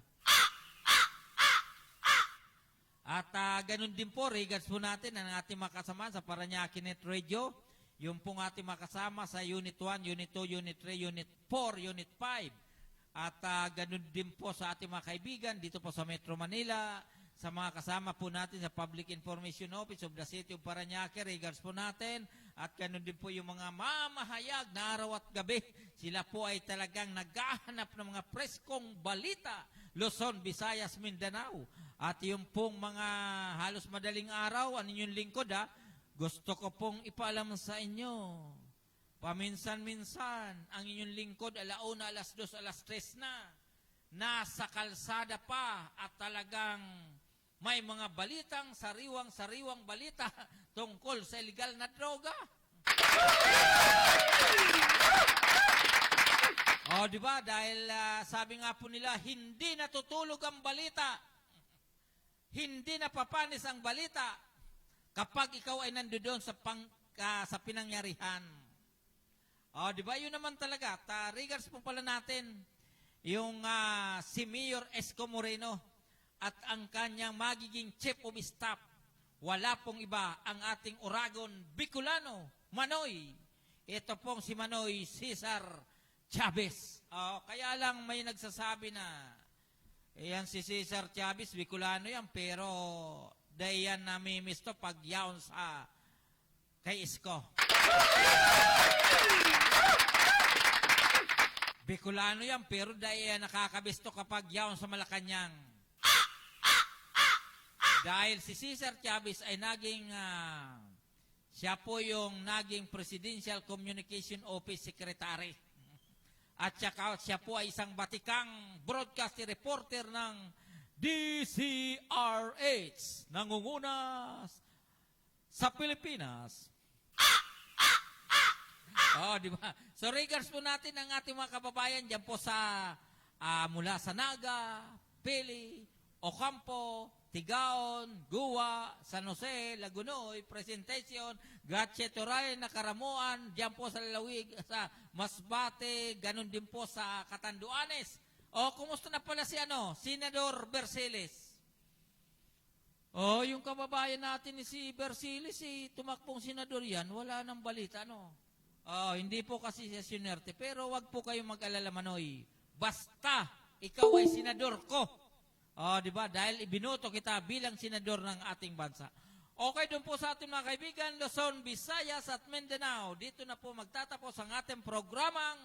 At ganun din po, regards po natin ang ating makasama sa Parañaque Net Radio, yung pong ating makasama sa Unit 1, Unit 2, Unit 3, Unit 4, Unit 5. At ganun din po sa ating mga kaibigan dito po sa Metro Manila, sa mga kasama po natin sa Public Information Office of the City of Parañaque, regards po natin. At ganun din po yung mga mamahayag na araw at gabi. Sila po ay talagang naghahanap ng mga preskong balita, Luzon, Visayas, Mindanao. At yung pong mga halos madaling araw, ang inyong lingkod gusto ko pong ipaalam sa inyo. Paminsan-minsan, ang inyong lingkod, 1:00, 2:00, 3:00 na. Nasa kalsada pa at talagang may mga balitang sariwang balita tungkol sa illegal na droga. Di ba? Dahil sabi nga po nila, hindi natutulog ang balita. Hindi napapanis ang balita kapag ikaw ay nandoon sa pinangyarihan. Di ba? Yun naman talaga. Regards po pala natin yung si Mayor Esco Moreno at ang kanyang magiging chief of staff. Wala pong iba ang ating Oragon Bicolano, Manoy. Ito pong si Manoy Cesar Chavez. Kaya lang may nagsasabi na Yan si Cesar Chavez, Bicolano yan, pero dahil yan namimiss to pag yaon sa kay Isko. Bicolano yan, pero dahil yan nakakabisto kapag yaon sa Malacanang. Dahil si Cesar Chavez ay naging, siya po yung naging Presidential Communication Office Secretary. At saka siya po ay isang batikang broadcast reporter ng DCRH, nangunguna sa Pilipinas. Oh, di ba? So regards po natin ang ating mga kababayan diyan po sa mula sa Naga, Pili, Ocampo, Tigaon, Guwa, San Jose, Lagunoy, Presentation, Gatchetoray, Nakaramuan, diyan po sa Lalawig, sa Masbate, ganun din po sa Catanduanes. O, kumusta na pala si Senador Berceles? O, yung kababayan natin ni si Berceles, si tumakbong senador yan, wala nang balita, O, hindi po kasi siya sinerte, pero wag po kayong mag-alala, Manoy. Basta, ikaw ay senador ko. Oh, di ba? Dahil ibinoto kita bilang senador ng ating bansa. Okay, doon po sa ating mga kaibigan, Luzon, Visayas at Mindanao. Dito na po magtatapos ang ating programang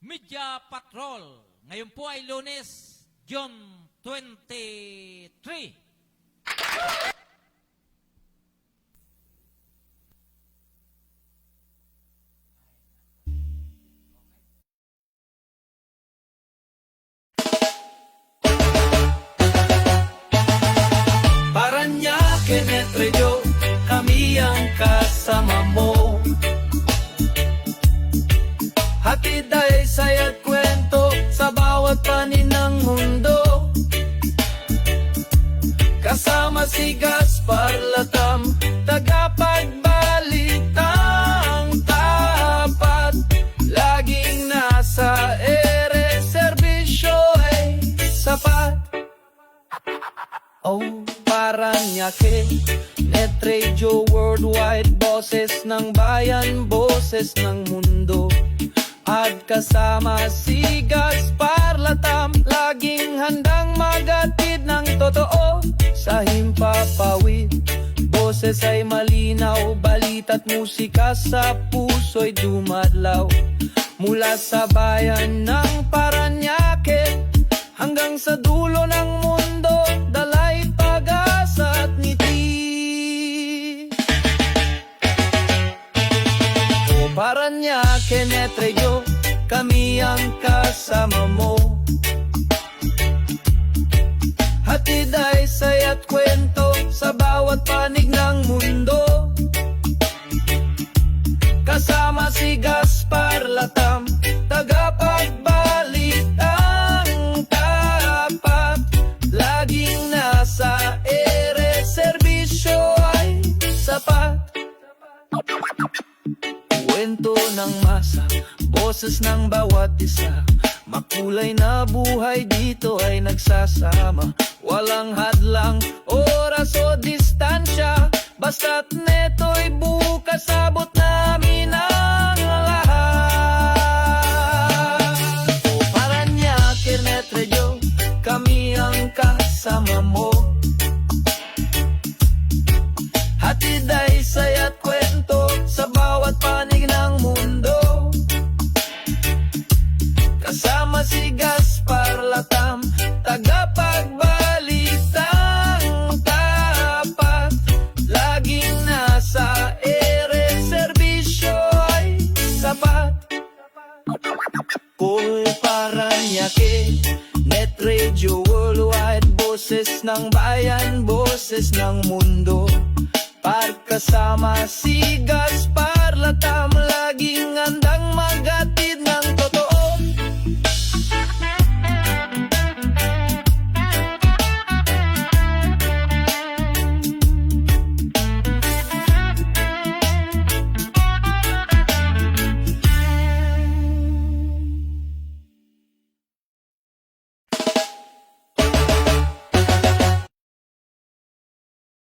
Media Patrol. Ngayon po ay Lunes, June 23. Paranaque, Netrejo, kami ang kasama mo. Hatid ay saya't kwento sa bawat panin ng mundo. Kasama si Gaspar Latam, tagapagbalitang tapat. Laging nasa ere, serbisyo ay sapat. Oh, Paranaque, Netrejo Worldwide, boses ng bayan, boses ng mundo. At kasama si Gaspar Latam, laging handang magatid ng totoo sa himpapawid. Boses ay malinaw, balita't musika sa puso'y dumadlaw. Mula sa bayan ng Paranaque hanggang sa dulo ng mundo, dalay pag-asa at ngiti. O Paranaque, Netrejo, kami ang kasama mo. Hatid ay saya't kwento sa bawat panig ng mundo. Kasama si Gaspar Latam, tagapagbalitang tapat. Laging nasa ere, serbisyo ay sapat. Kwento ng masa, boses ng bawat isa. Makulay na buhay dito ay nagsasama. Walang hadlang, oras o distansya. Basta't neto'y bukas, abot namin ang lahat. O Paranaque, Netrejo, kami ang kasama mo. Hatid ay saya't kwento sa bawat panig ng mundo. Kasama si Gaspar Latam, tagapagbalitang tapat. Laging nasa ere, serbisyo ay sapat. Kung Paranaque, Netrejo Worldwide, boses ng bayan, boses ng mundo. Pagkasama si Gaspar Latam,